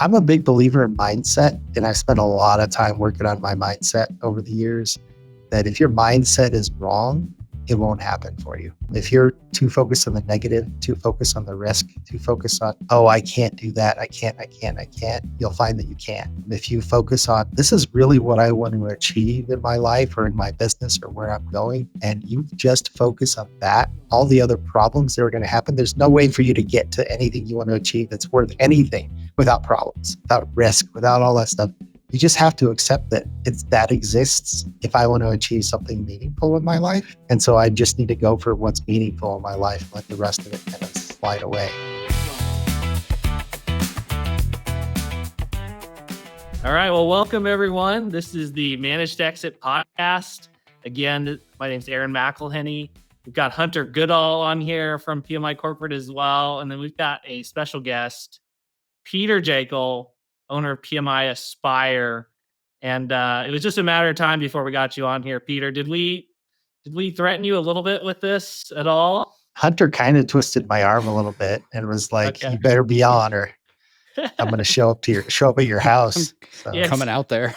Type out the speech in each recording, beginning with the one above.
I'm a big believer in mindset, and I spent a lot of time working on my mindset over the years. That if your mindset is wrong, it won't happen for you. If you're too focused on the negative, too focused on the risk, too focused on, oh, I can't do that, I can't, you'll find that you can. If you focus on, this is really what I want to achieve in my life or in my business or where I'm going, and you just focus on that, all the other problems that are going to happen, there's no way for you to get to anything you want to achieve that's worth anything without problems, without risk, without all that stuff. You just have to accept that that exists if I want to achieve something meaningful in my life. And so I just need to go for what's meaningful in my life, let the rest of it kind of slide away. All right. Well, welcome everyone. This is the Managed Exit podcast. Again, my name's Aaron McElhenny. We've got Hunter Goodall on here from PMI Corporate as well. And then we've got a special guest, Peter Jackal, owner of PMI Aspire. And it was just a matter of time before we got you on here. Peter, did we threaten you a little bit with this at all? Hunter kind of twisted my arm a little bit and was like, You better be on or I'm going to show up at your house. So. Yes. Coming out there.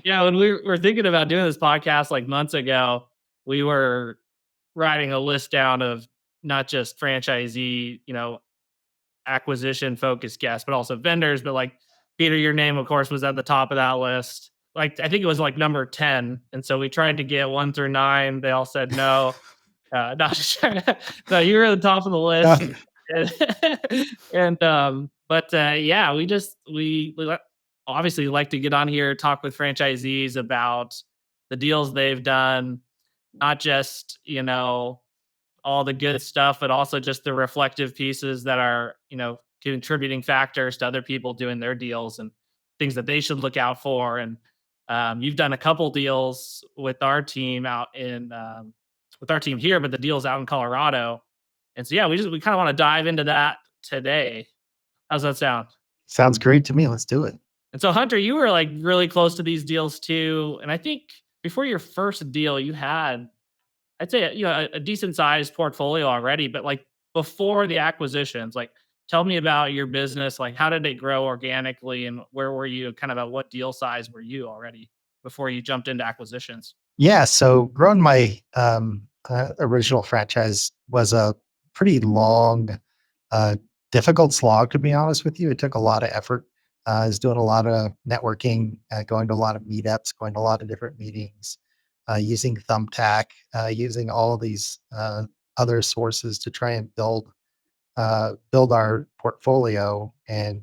Yeah. When we were thinking about doing this podcast like months ago, we were writing a list down of not just franchisee, acquisition focused guests, but also vendors. But like Peter, your name, of course, was at the top of that list. Like, I think it was like number 10. And so we tried to get 1 through 9. They all said no. Not sure. So you were at the top of the list. Yeah, we obviously like to get on here, talk with franchisees about the deals they've done, not just, all the good stuff, but also just the reflective pieces that are, contributing factors to other people doing their deals and things that they should look out for. And you've done a couple deals with our team with our team here, but the deal's out in Colorado. And so, yeah, we kind of want to dive into that today. How's that sound? Sounds great to me. Let's do it. And so, Hunter, you were like really close to these deals too. And I think before your first deal, you had, I'd say, a decent sized portfolio already, but like before the acquisitions, like tell me about your business. Like, how did it grow organically and where were you kind of at what deal size were you already before you jumped into acquisitions? Yeah. So growing my original franchise was a pretty long, difficult slog, to be honest with you. It took a lot of effort. I was doing a lot of networking, going to a lot of meetups, going to a lot of different meetings, using Thumbtack, using all of these other sources to try and build our portfolio. And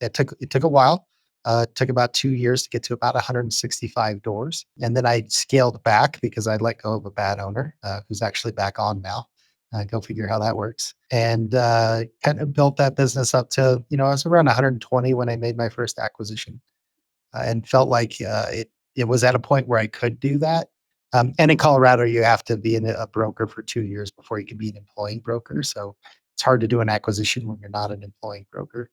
it took a while. It took about 2 years to get to about 165 doors. And then I scaled back because I let go of a bad owner who's actually back on now. Go figure how that works. And kind of built that business up to, I was around 120 when I made my first acquisition and felt like it was at a point where I could do that. And in Colorado, you have to be a broker for 2 years before you can be an employing broker. So it's hard to do an acquisition when you're not an employing broker.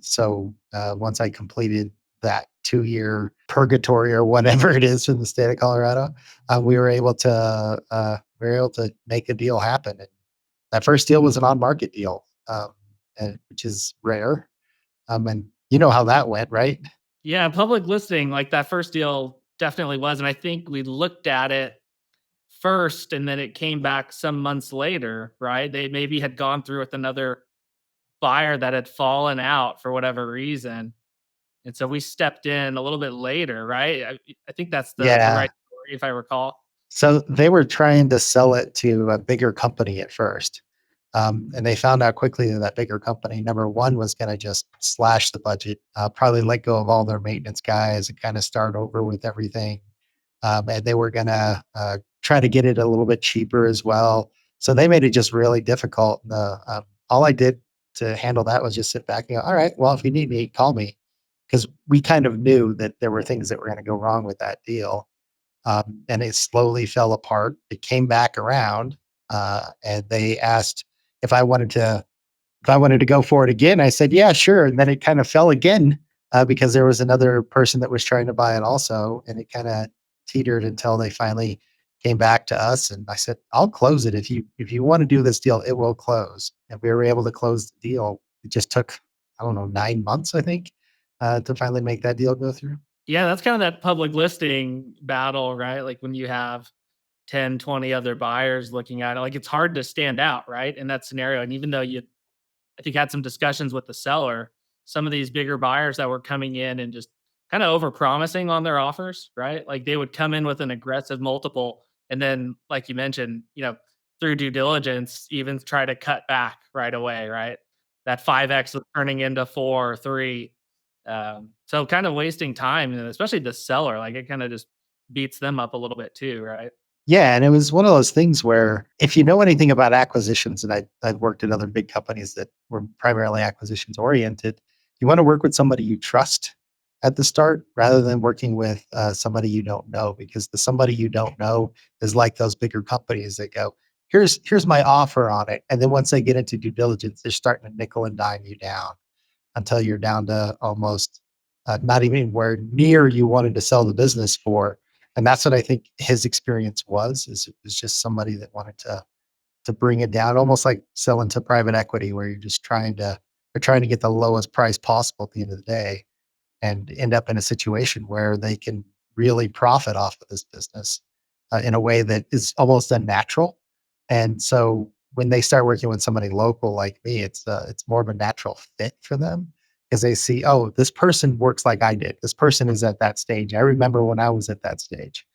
So once I completed that 2-year purgatory or whatever it is in the state of Colorado, we were able to make a deal happen. And that first deal was an on-market deal, which is rare. And you know how that went, right? Yeah, public listing, like that first deal definitely was. And I think we looked at it first and then it came back some months later, right? They maybe had gone through with another buyer that had fallen out for whatever reason. And so we stepped in a little bit later, right? I think that's the right story, if I recall. So they were trying to sell it to a bigger company at first. And they found out quickly that bigger company, number one, was going to just slash the budget, probably let go of all their maintenance guys and kind of start over with everything. And they were going to try to get it a little bit cheaper as well. So they made it just really difficult. All I did to handle that was just sit back and go, all right, well, if you need me, call me. Because we kind of knew that there were things that were going to go wrong with that deal. And it slowly fell apart. It came back around and they asked if I wanted to go for it again. I said, yeah, sure. And then it kind of fell again because there was another person that was trying to buy it also. And it kind of teetered until they finally came back to us. And I said, I'll close it. If you want to do this deal, it will close. And we were able to close the deal. It just took I don't know, 9 months, I think, to finally make that deal go through. Yeah, that's kind of that public listing battle, right? Like when you have 10, 20 other buyers looking at it, like it's hard to stand out, right? In that scenario. And even though you, I think, had some discussions with the seller, some of these bigger buyers that were coming in and just kind of over promising on their offers, right? Like they would come in with an aggressive multiple. And then, like you mentioned, through due diligence, even try to cut back right away, right? That 5X was turning into 4 or 3. So kind of wasting time, and especially the seller, like it kind of just beats them up a little bit too, right? Yeah, and it was one of those things where if you know anything about acquisitions, and I'd worked at other big companies that were primarily acquisitions oriented, you want to work with somebody you trust at the start rather than working with somebody you don't know, because the somebody you don't know is like those bigger companies that go, here's my offer on it, and then once they get into due diligence, they're starting to nickel and dime you down until you're down to almost not even where near you wanted to sell the business for. And that's what I think his experience is just somebody that wanted to bring it down, almost like selling to private equity, where you're just trying to get the lowest price possible at the end of the day and end up in a situation where they can really profit off of this business in a way that is almost unnatural. And so when they start working with somebody local like me, it's more of a natural fit for them because they see, oh, this person works like I did. This person is at that stage. I remember when I was at that stage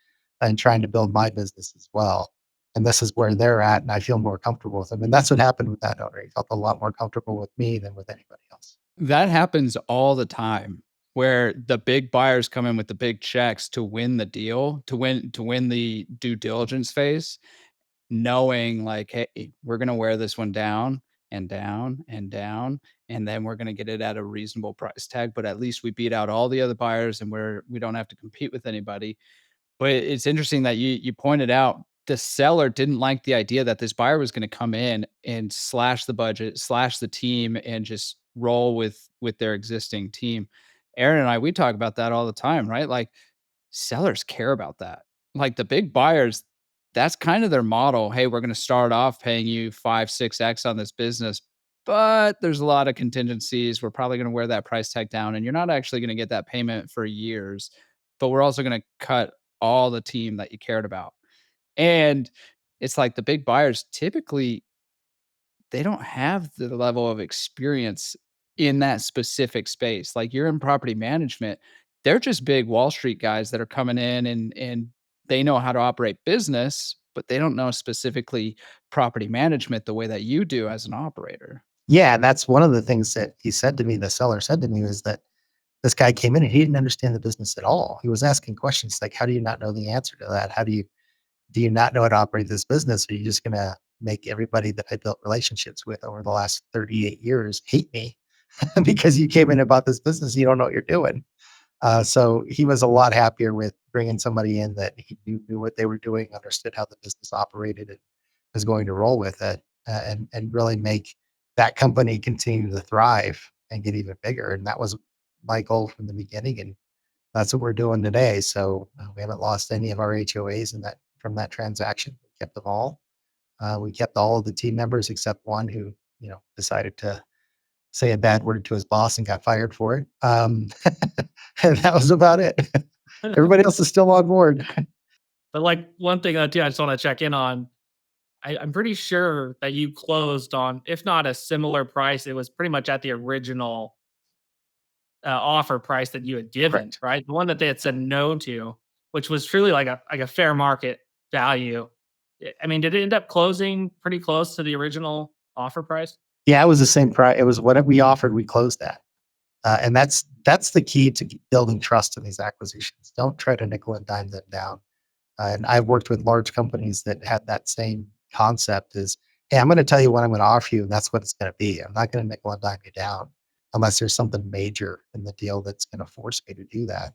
and trying to build my business as well. And this is where they're at, and I feel more comfortable with them. And that's what happened with that owner. He felt a lot more comfortable with me than with anybody else. That happens all the time where the big buyers come in with the big checks to win the deal, to win the due diligence phase, knowing like, "Hey, we're gonna wear this one down and down and down, and then we're gonna get it at a reasonable price tag, but at least we beat out all the other buyers and we don't have to compete with anybody." But it's interesting that you pointed out the seller didn't like the idea that this buyer was gonna come in and slash the budget, slash the team, and just roll with their existing team. Aaron and I, we talk about that all the time, right? Like, sellers care about that. Like, the big buyers, that's kind of their model. "Hey, we're gonna start off paying you 5, 6x on this business, but there's a lot of contingencies. We're probably gonna wear that price tag down, and you're not actually gonna get that payment for years, but we're also gonna cut all the team that you cared about." And it's like the big buyers typically they don't have the level of experience in that specific space. Like you're in property management, they're just big Wall Street guys that are coming in and they know how to operate business, but they don't know specifically property management the way that you do as an operator. Yeah, and that's one of the things that he said to me, the seller said to me, was that this guy came in and he didn't understand the business at all. He was asking questions like, how do you not know the answer to that? Do you not know how to operate this business? Are you just gonna make everybody that I built relationships with over the last 38 years hate me because you came in and bought this business, you don't know what you're doing? So he was a lot happier with bringing somebody in that he knew what they were doing, understood how the business operated, and was going to roll with it, and really make that company continue to thrive and get even bigger. And that was my goal from the beginning, and that's what we're doing today. So we haven't lost any of our HOAs in that from that transaction. We kept them all. We kept all of the team members except one who decided to say a bad word to his boss and got fired for it. And that was about it. Everybody else is still on board. But like one thing too, I just want to check in on. I'm pretty sure that you closed on, if not a similar price, it was pretty much at the original offer price that you had given, Correct. right? The one that they had said no to, which was truly like a fair market value. I mean, did it end up closing pretty close to the original offer price? Yeah, it was the same price. It was whatever we offered, we closed at. And that's the key to building trust in these acquisitions. Don't try to nickel and dime them down. And I've worked with large companies that had that same concept is, hey, I'm going to tell you what I'm going to offer you, and that's what it's going to be. I'm not going to nickel and dime you down unless there's something major in the deal that's going to force me to do that.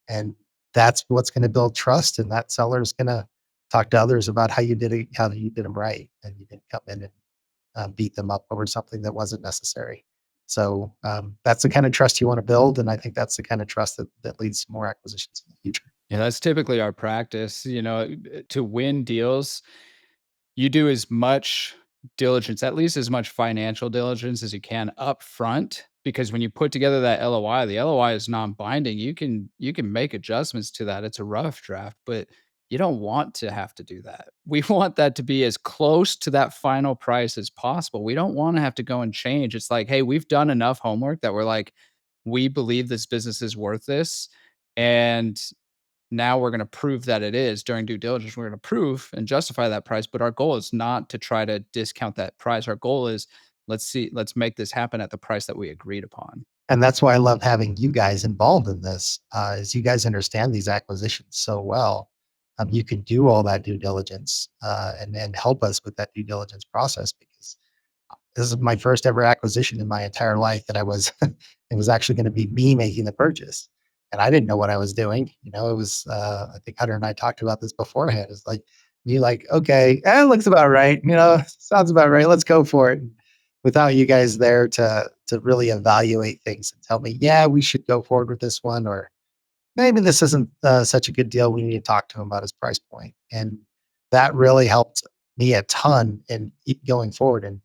And that's what's going to build trust. And that seller is going to talk to others about how you did it, how you did them right, and you didn't come in and beat them up over something that wasn't necessary. So that's the kind of trust you want to build, and I think that's the kind of trust that leads to more acquisitions in the future. Yeah, that's typically our practice, to win deals, you do as much diligence, at least as much financial diligence as you can up front, because when you put together that LOI, the LOI is non-binding. You can make adjustments to that. It's a rough draft, but you don't want to have to do that. We want that to be as close to that final price as possible. We don't want to have to go and change. It's like, hey, we've done enough homework that we're like, we believe this business is worth this. And now we're going to prove that it is during due diligence. We're going to prove and justify that price. But our goal is not to try to discount that price. Our goal is let's make this happen at the price that we agreed upon. And that's why I love having you guys involved in this, is you guys understand these acquisitions so well. You can do all that due diligence and help us with that due diligence process, because this is my first ever acquisition in my entire life that I was, it was actually going to be me making the purchase. And I didn't know what I was doing. It was, I think Hunter and I talked about this beforehand. It's like, me like, okay, it looks about right. Sounds about right. Let's go for it. Without you guys there to really evaluate things and tell me, yeah, we should go forward with this one, or maybe this isn't such a good deal. We need to talk to him about his price point. And that really helped me a ton in going forward. And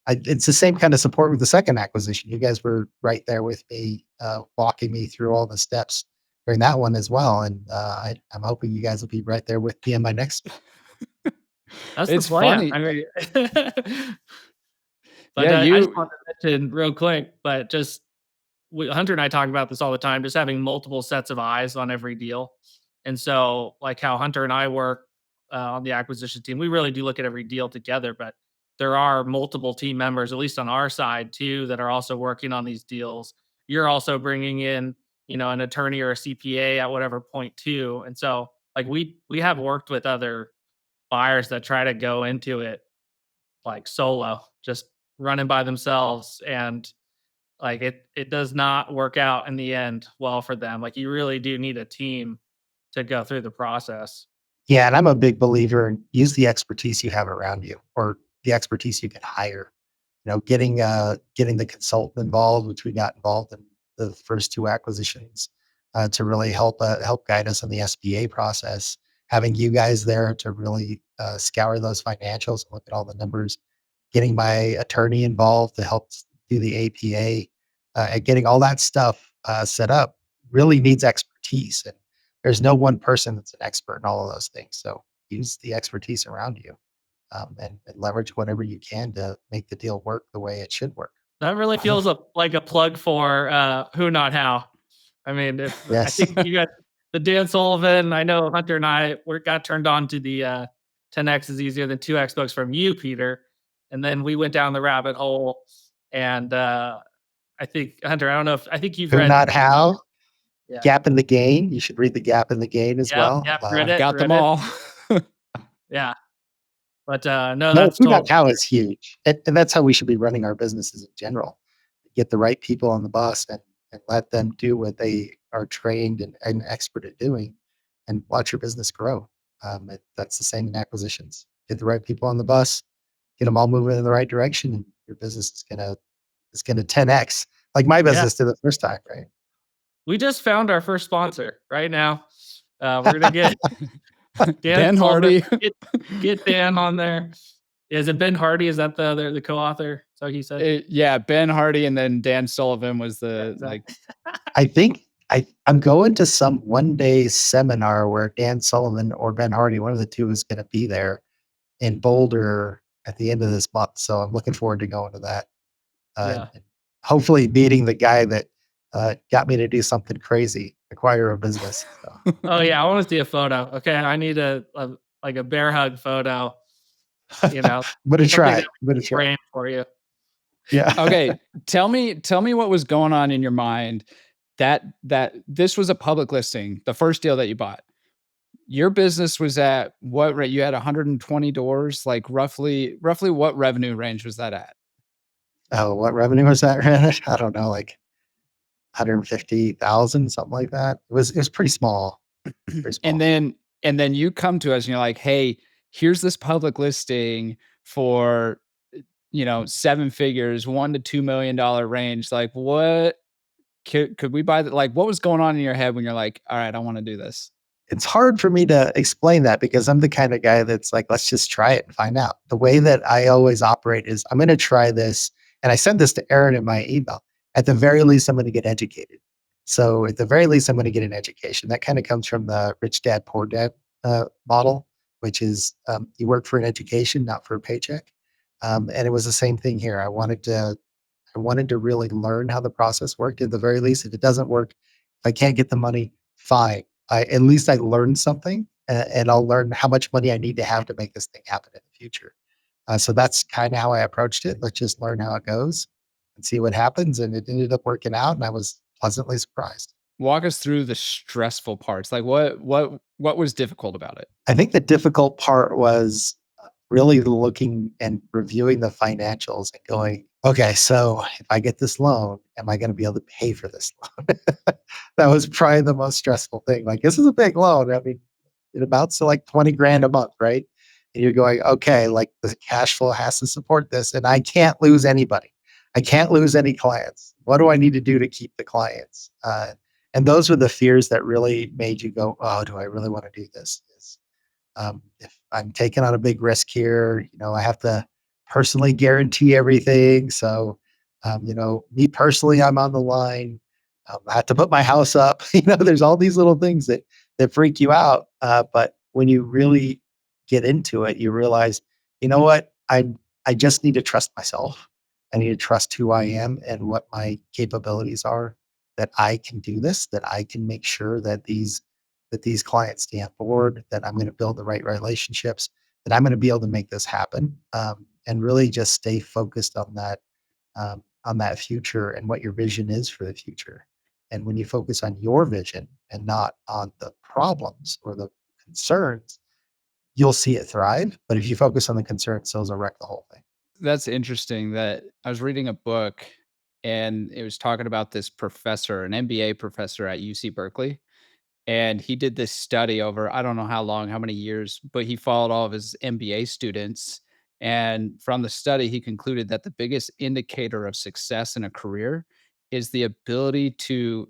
it's the same kind of support with the second acquisition. You guys were right there with me, walking me through all the steps during that one as well. And I'm hoping you guys will be right there with me in my next. That's the It's plan. funny. I mean, but Yeah, I just you wanted to mention real quick, but just Hunter and I talk about this all the time, just having multiple sets of eyes on every deal. And so, like how Hunter and I work on the acquisition team, we really do look at every deal together, but there are multiple team members, at least on our side too, that are also working on these deals. You're also bringing in, an attorney or a CPA at whatever point too. And so, like we have worked with other buyers that try to go into it like solo, just running by themselves, and like it does not work out in the end well for them. Like you really do need a team to go through the process. Yeah, and I'm a big believer in use the expertise you have around you, or the expertise you can hire. Getting the consultant involved, which we got involved in the first two acquisitions, to really help guide us in the SBA process. Having you guys there to really scour those financials and look at all the numbers. Getting my attorney involved to help do the APA, and getting all that stuff set up really needs expertise. And there's no one person that's an expert in all of those things. So use the expertise around you, and leverage whatever you can to make the deal work the way it should work. That really feels like a plug for who not how. I mean, if I Yes. think you got the Dan Sullivan, I know Hunter and I got turned on to the 10x is easier than 2x books from you, Peter. And then we went down the rabbit hole. And I think Hunter, I think you've Who read. not how? Yeah. Gap in the Gain. You should read the Gap in the Gain as Yep. well. Yep. Read I've it. got them Read it. all. Yeah. But no, No, that's who not total. how is huge. And that's how we should be running our businesses in general. Get the right people on the bus, and let them do what they are trained and expert at doing, and watch your business grow. That's the same in acquisitions. Get the right people on the bus, get them all moving in the right direction, and your business is gonna 10x like my Yeah. business did the first time, right? We just found our first sponsor right now. We're gonna get Dan Ben Sullivan. Hardy. Get Dan on there. Is it Ben Hardy? Is that the co-author? So he said. Yeah, Ben Hardy, and then Dan Sullivan was Yeah, the like. exactly. I think I'm going to some one day seminar where Dan Sullivan or Ben Hardy, one of the two, is going to be there in Boulder at the end of this month. So I'm looking forward to going to that. Yeah. And hopefully meeting the guy that got me to do something crazy, acquire a business. So. Oh yeah, I want to see a photo. Okay, I need a like a bear hug photo. You know, But a something that try. But a we try. frame for you. Yeah. Okay, tell me what was going on in your mind that this was a public listing, the first deal that you bought. Your business was at what rate? You had 120 doors, like roughly what revenue range was that at? Oh, what revenue was that, Randy? I don't know, like 150,000, something like that. It was pretty small. Pretty And small. then you come to us and you're like, "Hey, here's this public listing for 7 figures, $1 to $2 million range." Like, what could we buy that? Like, what was going on in your head when you're like, "All right, I want to do this"? it's hard for me to explain that because I'm the kind of guy that's like, let's just try it and find out. The way that I always operate is I'm going to try this. And I sent this to Aaron in my email. At the very least, I'm going to get educated. So at the very least, I'm going to get an education. That kind of comes from the rich dad, poor dad model, which is you work for an education, not for a paycheck. And it was the same thing here. I wanted to really learn how the process worked. At the very least, if it doesn't work, if I can't get the money, fine. At least I learned something, and I'll learn how much money I need to have to make this thing happen in the future. So that's kind of how I approached it. Let's just learn how it goes and see what happens. And it ended up working out, and I was pleasantly surprised. Walk us through the stressful parts. Like what was difficult about it? I think the difficult part was really looking and reviewing the financials and going, okay, so if I get this loan, am I going to be able to pay for this loan? That was probably the most stressful thing. Like, this is a big loan. I mean, it amounts to like 20 grand a month, right? And you're going, okay, like the cash flow has to support this, and I can't lose anybody. I can't lose any clients. What do I need to do to keep the clients? And those were the fears that really made you go, oh, do I really want to do this? If I'm taking on a big risk here, I have to personally guarantee everything. So, me personally, I'm on the line. I have to put my house up. There's all these little things that freak you out. But when you really get into it, you realize, you know what? I just need to trust myself. I need to trust who I am and what my capabilities are. That I can do this. That I can make sure that these clients stay on board, that I'm going to build the right relationships, that I'm going to be able to make this happen, and really just stay focused on that future and what your vision is for the future. And when you focus on your vision and not on the problems or the concerns, you'll see it thrive. But if you focus on the concerns, those will wreck the whole thing. That's interesting that I was reading a book and it was talking about this professor, an MBA professor at UC Berkeley. And he did this study over, I don't know how long, how many years, but he followed all of his MBA students. And from the study, he concluded that the biggest indicator of success in a career is the ability to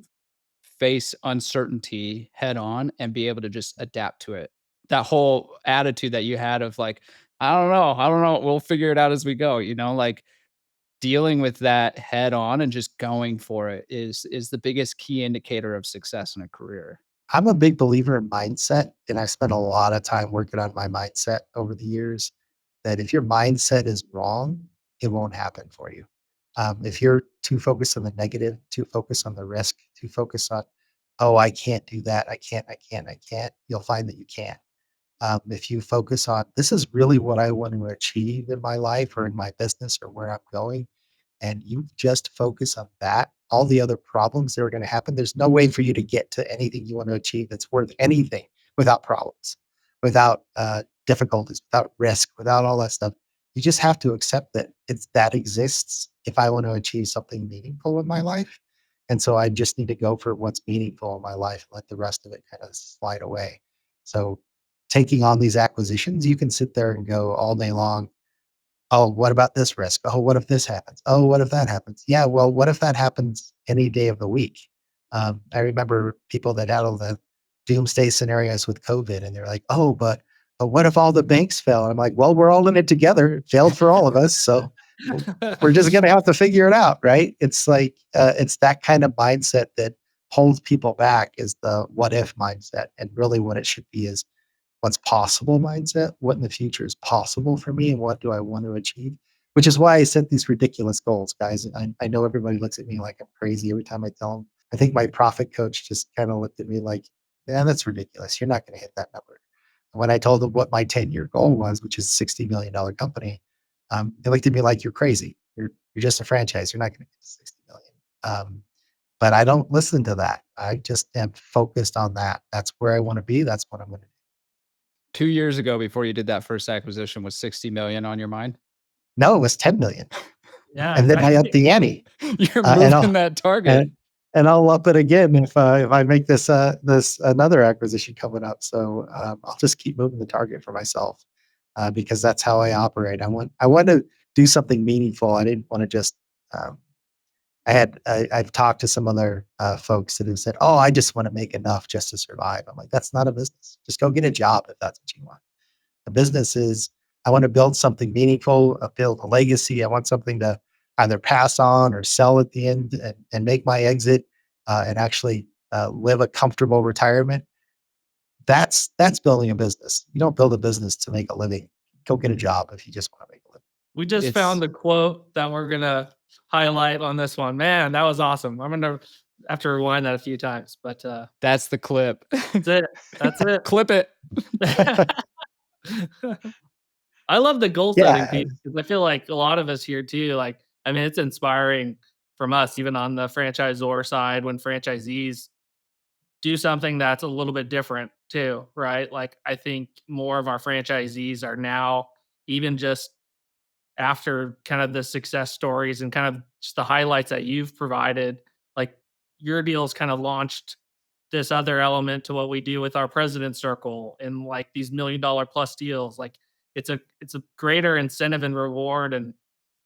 face uncertainty head on and be able to just adapt to it. That whole attitude that you had of like, I don't know, we'll figure it out as we go, like dealing with that head on and just going for it is the biggest key indicator of success in a career. I'm a big believer in mindset, and I've spent a lot of time working on my mindset over the years. That if your mindset is wrong, it won't happen for you. If you're too focused on the negative, too focused on the risk, too focused on, oh, I can't do that, I can't, you'll find that you can't. If you focus on, this is really what I want to achieve in my life or in my business or where I'm going, and you just focus on that, all the other problems that are going to happen, there's no way for you to get to anything you want to achieve that's worth anything without problems, without difficulties, without risk, without all that stuff. You just have to accept that that exists if I want to achieve something meaningful in my life. And so I just need to go for what's meaningful in my life and let the rest of it kind of slide away. So taking on these acquisitions, you can sit there and go all day long, oh, what about this risk? Oh, what if this happens? Oh, what if that happens? Yeah, well, what if that happens any day of the week? I remember people that had all the doomsday scenarios with COVID, and they're like, oh, but what if all the banks fell? And I'm like, well, we're all in it together. It failed for all of us, so we're just going to have to figure it out, right? It's like it's that kind of mindset that holds people back is the what if mindset, and really what it should be is what's possible mindset, what in the future is possible for me, and what do I want to achieve? Which is why I set these ridiculous goals, guys. I know everybody looks at me like I'm crazy every time I tell them. I think my profit coach just kind of looked at me like, yeah, that's ridiculous. You're not going to hit that number. When I told them what my 10-year goal was, which is a $60 million company, they looked at me like you're crazy. You're just a franchise. You're not going to get to 60 million. But I don't listen to that. I just am focused on that. That's where I want to be. That's what I'm going to do. 2 years ago, before you did that first acquisition, was 60 million on your mind? No, it was 10 million. Yeah, And then I upped right. the ante, You're and moving I'll that target. and and I'll up it again if I make this another acquisition coming up. So I'll just keep moving the target for myself because that's how I operate. I want to do something meaningful. I didn't want to just um, I've talked to some other folks that have said, "Oh, I just want to make enough just to survive." I'm like, "That's not a business. Just go get a job if that's what you want." A business is, I want to build something meaningful, build a legacy. I want something to either pass on or sell at the end and make my exit and actually live a comfortable retirement. That's building a business. You don't build a business to make a living. Go get a job if you just want to make a living. We just found It's the quote that we're gonna highlight on this one. Man, that was awesome. I'm gonna have to rewind that a few times, but that's the clip. that's it. That's it. Clip it. I love the goal setting Yeah, piece because I feel like a lot of us here too. Like, I mean, it's inspiring from us, even on the franchisor side, when franchisees do something that's a little bit different too, right? Like, I think more of our franchisees are now, even just after kind of the success stories and kind of just the highlights that you've provided, like your deals kind of launched this other element to what we do with our president circle and like these $1 million plus deals. Like it's a greater incentive and reward and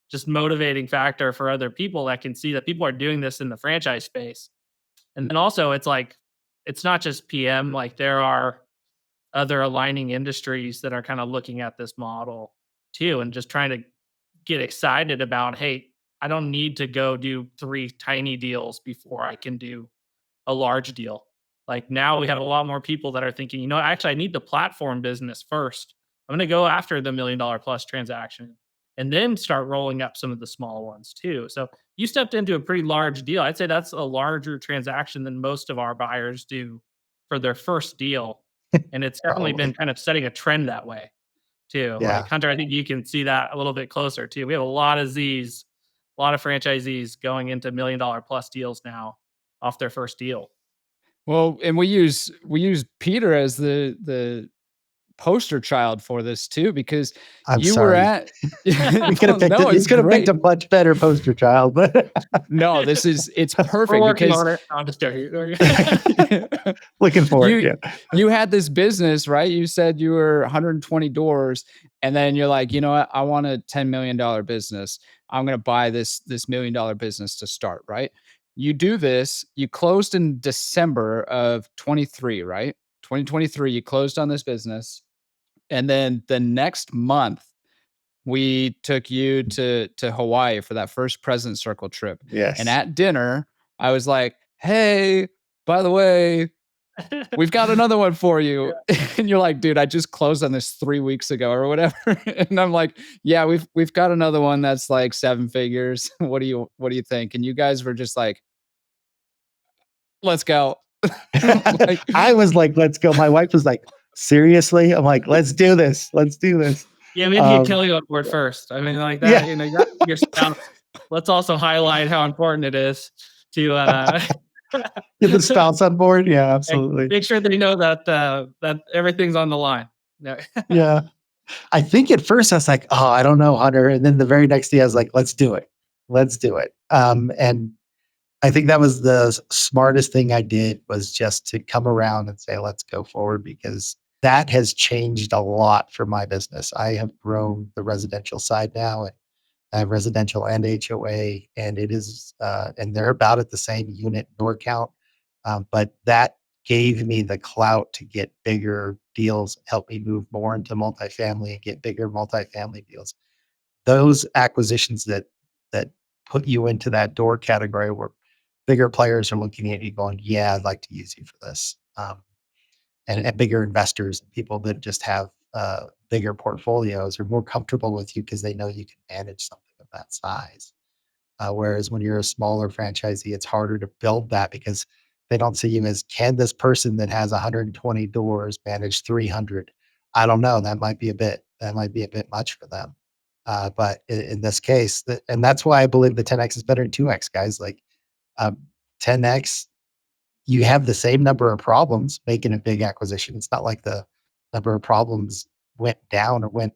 just motivating factor for other people that can see that people are doing this in the franchise space. And then also it's like it's not just PM, like there are other aligning industries that are kind of looking at this model too and just trying to get excited about, hey, I don't need to go do 3 tiny deals before I can do a large deal. Like now we have a lot more people that are thinking, you know, actually I need the platform business first. I'm going to go after the $1 million plus transaction and then start rolling up some of the small ones too. So you stepped into a pretty large deal. I'd say that's a larger transaction than most of our buyers do for their first deal. And it's definitely been probably. kind of setting a trend that way too. Like Yeah. Hunter, I think you can see that a little bit closer too. We have a lot of Z's, a lot of franchisees going into $1 million plus deals now off their first deal. Well, and we use Peter as the poster child for this too, because I'm you were sorry. at We could have well, picked no, it. You it's could have picked great. a much better poster child, but No, it's We're perfect working because on it. No, I'm just joking. looking for it. you Yeah. you had this business, right? You said you were 120 doors, and then you're like, you know what? I want a $10 million business. I'm gonna buy this $1 million business to start, right? You do this, you closed in December of 23, right? 2023, you closed on this business. And then the next month, we took you to Hawaii for that first President Circle trip. And Yes. at dinner, I was like, "Hey, by the way, we've got another one for Yeah. you." And you're like, "Dude, I just closed on this 3 weeks ago or whatever." And I'm like, "Yeah, we've got another one that's like 7 figures. What do you think?" And you guys were just like, "Let's go." Like, I was like, let's go. My wife was like, seriously? I'm like, let's do this. Let's do this. Yeah, we had to get Um, Kelly on board first. I mean, like yeah. that, you know, you got your spouse. Let's also highlight how important it is to Get the spouse on board. Yeah, like, absolutely. make sure they know that that everything's on the line. No. Yeah. I think at first I was like, oh, I don't know, Hunter. And then the very next day I was like, let's do it. Let's do it. And I think that was the smartest thing I did, was just to come around and say, let's go forward, because that has changed a lot for my business. I have grown the residential side now, and I have residential and HOA, and it is, and they're about at the same unit door count. But that gave me the clout to get bigger deals, help me move more into multifamily and get bigger multifamily deals. Those acquisitions that put you into that door category where bigger players are looking at you going, yeah, I'd like to use you for this. And bigger investors, people that just have bigger portfolios, are more comfortable with you because they know you can manage something of that size. Whereas when you're a smaller franchisee, it's harder to build that because they don't see you as, can this person that has 120 doors manage 300? I don't know. That might be a bit much for them. But in this case, and that's why I believe the 10x is better than 2x, guys. Like, um, 10x, you have the same number of problems making a big acquisition. It's not like the number of problems went down or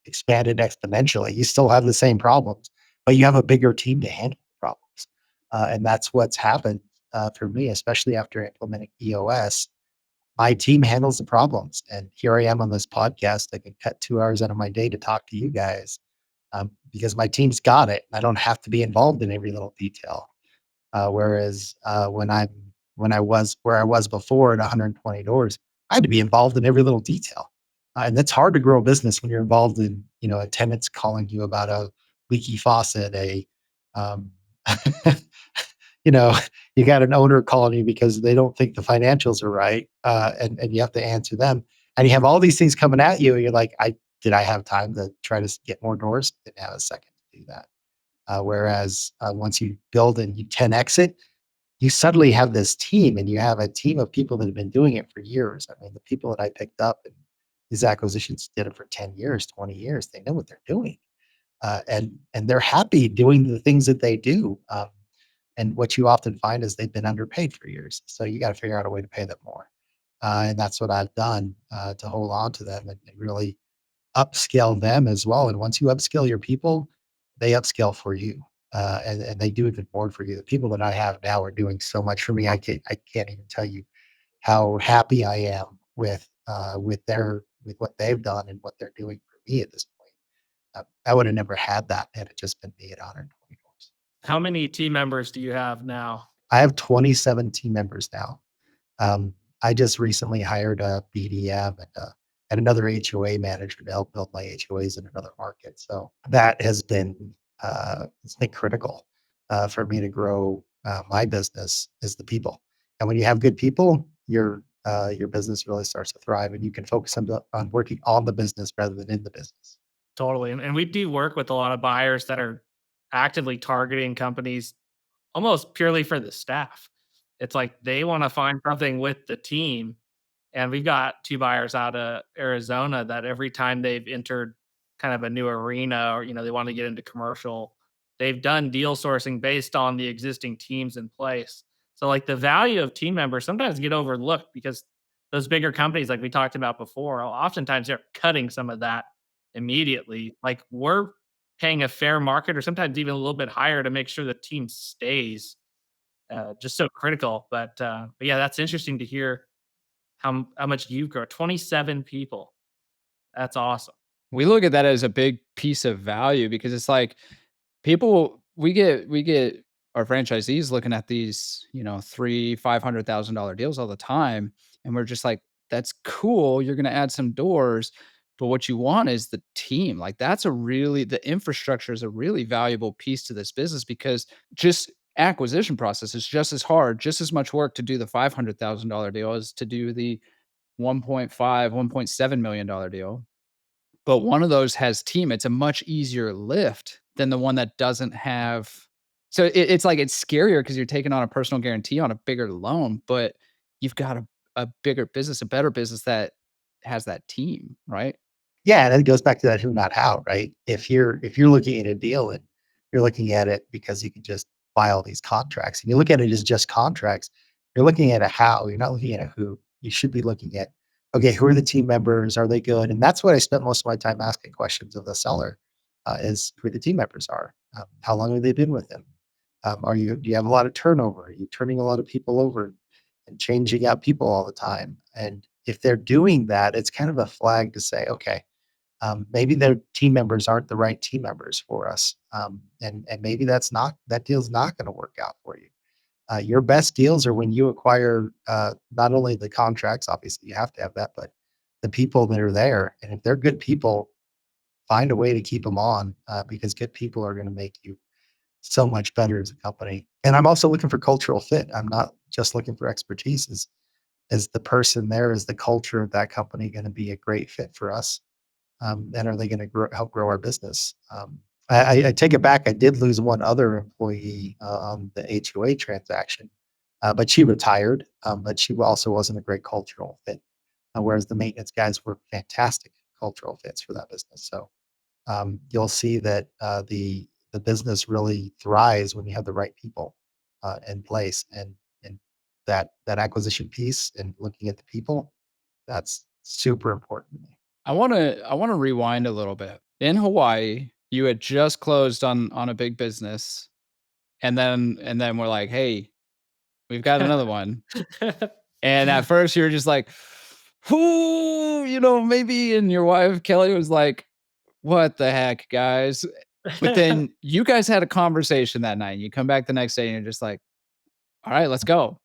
expanded exponentially. You still have the same problems, but you have a bigger team to handle the problems. And that's what's happened for me, especially after implementing EOS. My team handles the problems. And here I am on this podcast. I can cut 2 hours out of my day to talk to you guys. because my team's got it. I don't have to be involved in every little detail. Whereas when I was where I was before at 120 doors, I had to be involved in every little detail. And that's hard to grow a business when you're involved in, a tenant's calling you about a leaky faucet, um, you know, you got an owner calling you because they don't think the financials are right, and you have to answer them, and you have all these things coming at you, and you're like, I have time to try to get more doors? Didn't have a second to do that. Whereas once you build and you 10x it, you suddenly have this team, and you have a team of people that have been doing it for years. I mean, the people that I picked up and these acquisitions did it for 10 years, 20 years. They know what they're doing. And they're happy doing the things that they do. And what you often find is they've been underpaid for years. So you got to figure out a way to pay them more. And that's what I've done to hold on to them and really upscale them as well. And once you upscale your people, they upscale for you. And they do even more for you. The people that I have now are doing so much for me. I can't even tell you how happy I am with what they've done and what they're doing for me at this point. I would have never had that had it just been me at 120 doors. How many team members do you have now? I have 27 team members now. Um, I just recently hired a BDM and another HOA manager to help build my HOAs in another market. So that has been it's been critical for me to grow my business is the people. And when you have good people, your business really starts to thrive, and you can focus on working on the business rather than in the business. Totally. And we do work with a lot of buyers that are actively targeting companies almost purely for the staff. It's like they want to find something with the team. And we've got 2 buyers out of Arizona that every time they've entered kind of a new arena or, they want to get into commercial, they've done deal sourcing based on the existing teams in place. So, like, the value of team members sometimes get overlooked because those bigger companies, like we talked about before, oftentimes they're cutting some of that immediately. Like, we're paying a fair market or sometimes even a little bit higher to make sure the team stays, just so critical. But yeah, that's interesting to hear how much you've grown. 27 people. That's awesome. We look at that as a big piece of value because it's like people we get our franchisees looking at these, three, $500,000 deals all the time. And we're just like, that's cool. You're gonna add some doors. But what you want is the team. Like the infrastructure is a really valuable piece to this business because just acquisition process is just as hard, just as much work to do the $500,000 deal as to do the 1.5, $1.7 million deal. But one of those has team. It's a much easier lift than the one that doesn't have. So it's like it's scarier because you're taking on a personal guarantee on a bigger loan, but you've got a bigger business, a better business that has that team, right? Yeah, and it goes back to that who, not how, right? If you're looking at a deal and you're looking at it because you can just buy all these contracts, and you look at it as just contracts, you're looking at a how. You're not looking at a who. You should be looking at, okay, who are the team members? Are they good? And that's what I spent most of my time asking questions of the seller, is who the team members are. How long have they been with them? Do you have a lot of turnover? Are you turning a lot of people over and changing out people all the time? And if they're doing that, it's kind of a flag to say, okay, maybe their team members aren't the right team members for us, and maybe that deal's not going to work out for you. Your best deals are when you acquire not only the contracts, obviously you have to have that, but the people that are there. And if they're good people, find a way to keep them on because good people are going to make you so much better as a company. And I'm also looking for cultural fit. I'm not just looking for expertise. Is the person there? Is the culture of that company going to be a great fit for us? And are they going to help grow our business? I take it back. I did lose one other employee on the HOA transaction, but she retired. But she also wasn't a great cultural fit, whereas the maintenance guys were fantastic cultural fits for that business. So you'll see that the business really thrives when you have the right people in place, and that acquisition piece and looking at the people, that's super important to me. I wanna rewind a little bit. In Hawaii, you had just closed on a big business, and then we're like, "Hey, we've got another one." And at first you were just like, "Who," maybe, and your wife, Kelly, was like, what the heck, guys? But then you guys had a conversation that night. You come back the next day and you're just like, all right, let's go.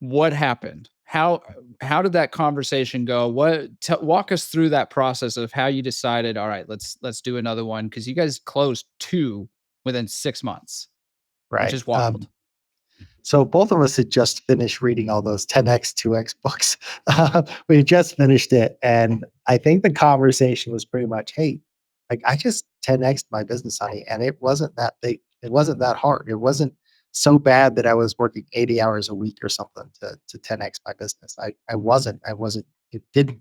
What happened? How did that conversation go? Walk us through that process of how you decided, all right, let's do another one, because you guys closed 2 within 6 months, which Right. is wild. So both of us had just finished reading all those 10x, 2x books. We had just finished it. And I think the conversation was pretty much, hey, like I just 10x my business, honey. And it wasn't that big. It wasn't that hard. It wasn't so bad that I was working 80 hours a week or something to 10x my business. I wasn't, it didn't,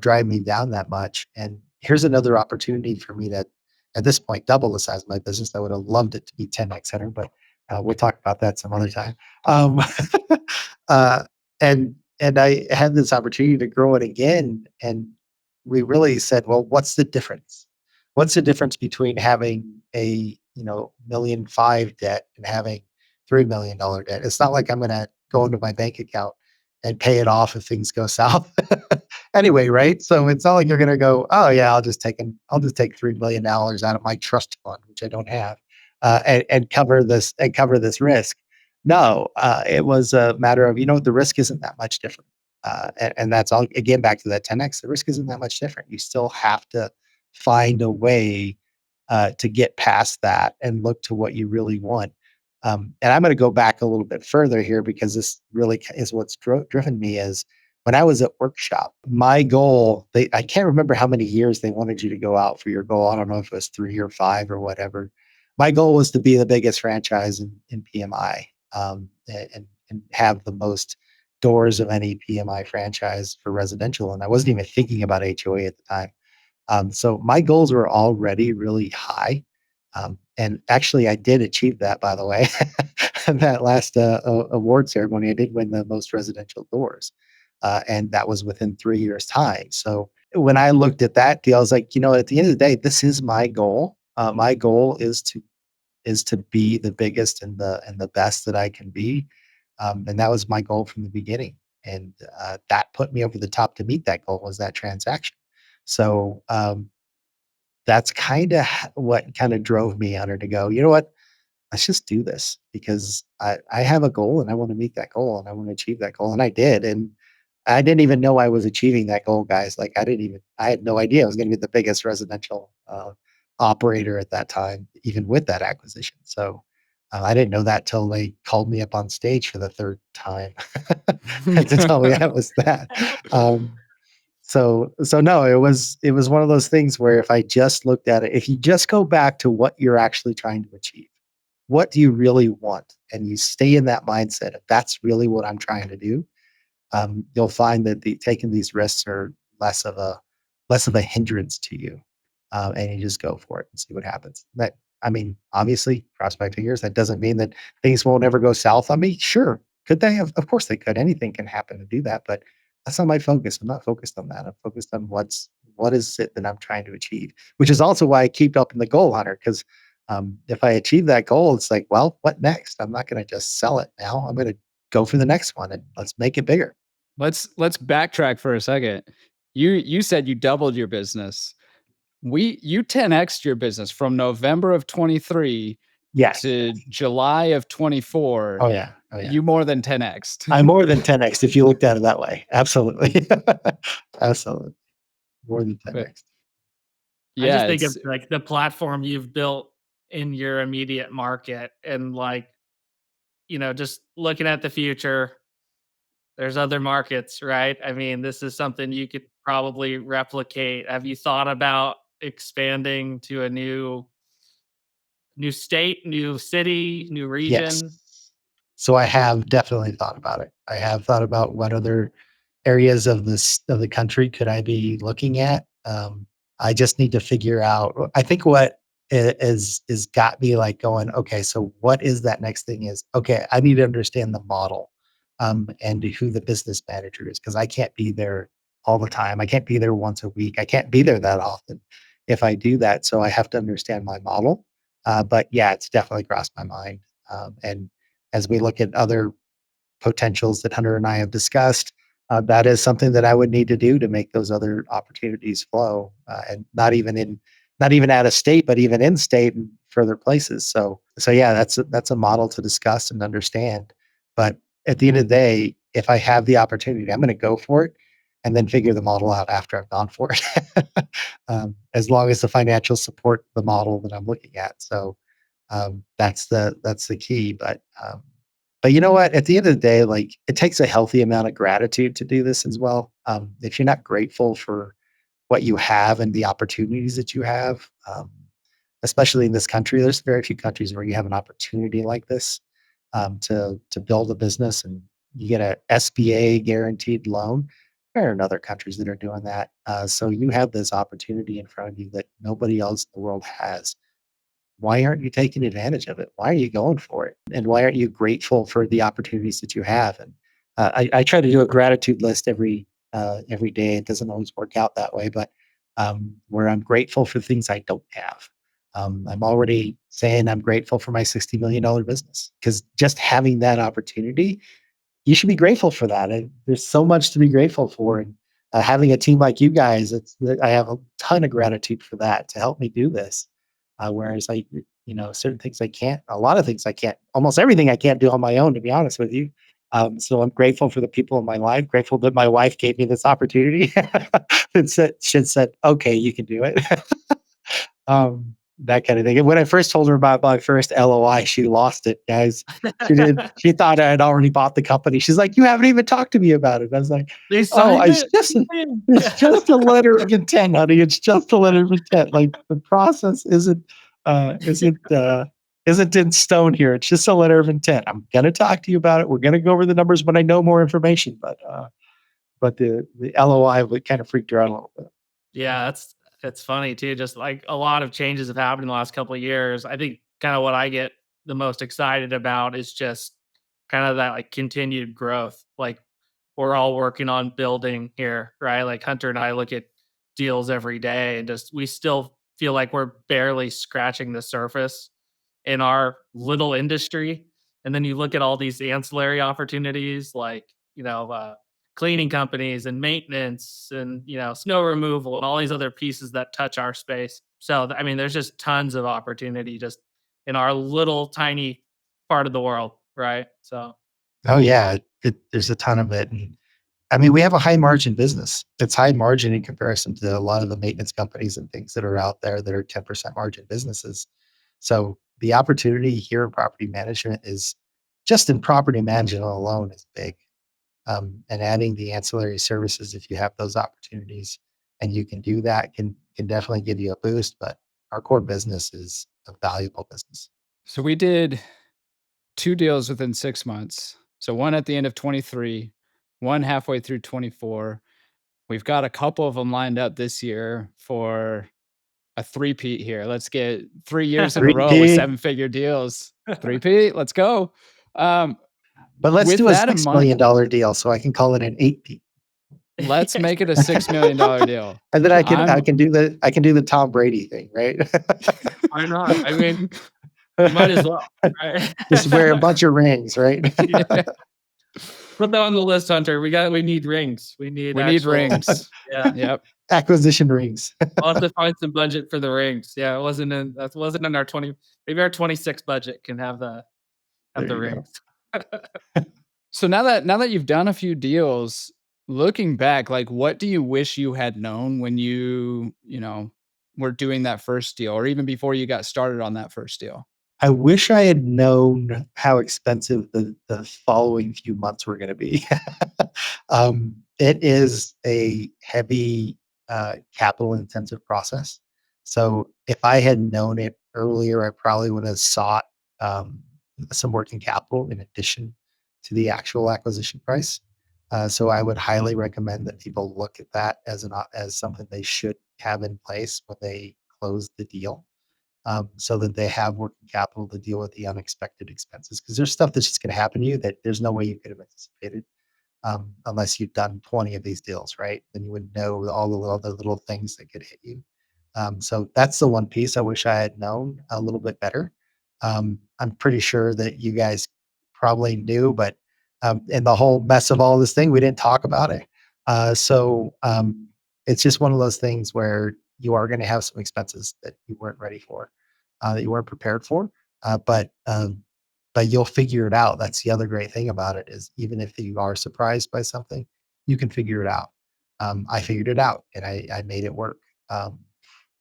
drive me down that much. And here's another opportunity for me to, at this point, double the size of my business. I would have loved it to be 10x Hunter, but we'll talk about that some other time. Um, uh, and I had this opportunity to grow it again, and we really said, well, what's the difference? What's the difference between having a $1.5 million debt and having $3 million debt? It's not like I'm going to go into my bank account and pay it off if things go south. Anyway, right? So it's not like you're going to go, oh yeah, I'll just take $3 million out of my trust fund, which I don't have, and cover this risk. No, it was a matter of the risk isn't that much different, and that's all. Again, back to that 10x, the risk isn't that much different. You still have to find a way to get past that and look to what you really want. And I'm going to go back a little bit further here because this really is what's driven me is when I was at workshop, my goal, I can't remember how many years they wanted you to go out for your goal. I don't know if it was 3 or 5 or whatever. My goal was to be the biggest franchise in PMI, and have the most doors of any PMI franchise for residential. And I wasn't even thinking about HOA at the time. So my goals were already really high. And actually, I did achieve that, by the way. That last award ceremony, I did win the most residential doors. And that was within 3 years' time. So when I looked at that deal, I was like, at the end of the day, this is my goal. My goal is to be the biggest and the best that I can be. And that was my goal from the beginning. And that put me over the top to meet that goal was that transaction. So that's kind of what kind of drove me, Hunter, to go, you know what? Let's just do this because I have a goal and I want to meet that goal and I want to achieve that goal. And I did. And I didn't even know I was achieving that goal, guys. Like I had no idea I was going to be the biggest residential operator at that time, even with that acquisition. So I didn't know that till they called me up on stage for the third time to tell me I was that. So no, it was one of those things where if I just looked at it, if you just go back to what you're actually trying to achieve, what do you really want? And you stay in that mindset of that's really what I'm trying to do. You'll find that taking these risks are less of a hindrance to you, and you just go for it and see what happens. That I mean, obviously, cross my fingers. That doesn't mean that things won't ever go south on me. Sure, could they? Of course they could. Anything can happen to do that, but that's not my focus. I'm not focused on that. I'm focused on what is it that I'm trying to achieve, which is also why I keep up in the goal hunter because if I achieve that goal, it's like, well, what next? I'm not going to just sell it now. I'm going to go for the next one and let's make it bigger. Let's backtrack for a second. You said you doubled your business. You 10x'd your business from November of 23 Yes. to July of 24. Oh yeah. Oh yeah. You more than 10x'd. I'm more than 10x if you looked at it that way. Absolutely. Absolutely. More than But 10x. I just yeah, think of it's like the platform you've built in your immediate market and like, just looking at the future, there's other markets, right? I mean, this is something you could probably replicate. Have you thought about expanding to a new state, new city, new Yes. region? So I have definitely thought about it. I have thought about what other areas of the country could I be looking at. I just need to figure out. I think what is got me like going. Okay, so what is that next thing? Is okay. I need to understand the model, and who the business manager is because I can't be there all the time. I can't be there once a week. I can't be there that often if I do that. So I have to understand my model. But yeah, it's definitely crossed my mind. And as we look at other potentials that Hunter and I have discussed, That is something that I would need to do to make those other opportunities flow, and not even out of state, but even in state and further places. So yeah, that's a model to discuss and understand. But at the end of the day, if I have the opportunity, I'm going to go for it, and then figure the model out after I've gone for it. As long as the financials support the model that I'm looking at. So that's the key. But you know what? At the end of the day, like it takes a healthy amount of gratitude to do this as well. If you're not grateful for what you have and the opportunities that you have, especially in this country, there's very few countries where you have an opportunity like this, to build a business and you get a SBA guaranteed loan. There are in other countries that are doing that. So you have this opportunity in front of you that nobody else in the world has. Why aren't you taking advantage of it? Why are you going for it? And why aren't you grateful for the opportunities that you have? And I try to do a gratitude list every day. It doesn't always work out that way, but where I'm grateful for things I don't have. I'm already saying I'm grateful for my $60 million business because just having that opportunity, you should be grateful for that. And there's so much to be grateful for. And having a team like you guys, I have a ton of gratitude for that to help me do this. Whereas certain things I can't, a lot of things I can't, almost everything I can't do on my own, to be honest with you. So I'm grateful for the people in my life, grateful that my wife gave me this opportunity and said, okay, you can do it. That kind of thing. And when I first told her about my first LOI, she lost it, guys. She thought I had already bought the company. She's like, "You haven't even talked to me about it." I was like, They "Oh, signed it. it's just a letter of intent, honey. It's just a letter of intent. Like the process uh, isn't uh, isn't in stone here. It's just a letter of intent. I'm gonna talk to you about it. We're gonna go over the numbers when I know more information." But the LOI would kind of freaked her out a little bit. Yeah, that's funny too. Just like a lot of changes have happened in the last couple of years. I think kind of what I get the most excited about is just kind of that like continued growth. Like we're all working on building here, right? Like Hunter and I look at deals every day and just we still feel like we're barely scratching the surface in our little industry. And then you look at all these ancillary opportunities like, cleaning companies and maintenance and, snow removal and all these other pieces that touch our space. So, I mean, there's just tons of opportunity just in our little tiny part of the world, right? So, Oh yeah, there's a ton of it. And I mean, we have a high margin business. It's high margin in comparison to a lot of the maintenance companies and things that are out there that are 10% margin businesses. So the opportunity here in property management is just in property management alone is big. And adding the ancillary services, if you have those opportunities and you can do that, can definitely give you a boost. But our core business is a valuable business. So we did 2 deals within 6 months. So one at the end of 23, one halfway through 24. We've got a couple of them lined up this year for a three-peat here. Let's get 3 years in a row with 3P, seven-figure deals. Three-peat, let's go. Um, but let's with do a that in mind, $6 million deal so I can call it an 8P. let's make it a $6 million deal. And then I I'm can do the Tom Brady thing, right? why not? I mean, you might as well, right? Just wear a bunch of rings, right? yeah, Put that on the list, Hunter. We need rings. We need we need actual, rings. yeah. Yep. Acquisition rings. I'll have to find some budget for the rings. Yeah, that wasn't in our 20, maybe our 26 budget can have There the you go. rings. So now that you've done a few deals, looking back, like what do you wish you had known when you were doing that first deal or even before you got started on that first deal? I wish I had known how expensive the following few months were gonna be. It is a heavy, capital intensive process. So if I had known it earlier, I probably would have sought, um, some working capital in addition to the actual acquisition price. So I would highly recommend that people look at that as something they should have in place when they close the deal, so that they have working capital to deal with the unexpected expenses. Because there's stuff that's just going to happen to you that there's no way you could have anticipated, unless you've done 20 of these deals, right? Then you would know all the other little things that could hit you. So that's the one piece I wish I had known a little bit better. I'm pretty sure that you guys probably knew, but And the whole mess of all this thing, we didn't talk about it. So it's just one of those things where you are going to have some expenses that you weren't ready for, that you weren't prepared for. But you'll figure it out. That's the other great thing about it is even if you are surprised by something, you can figure it out. I figured it out and I made it work. Um,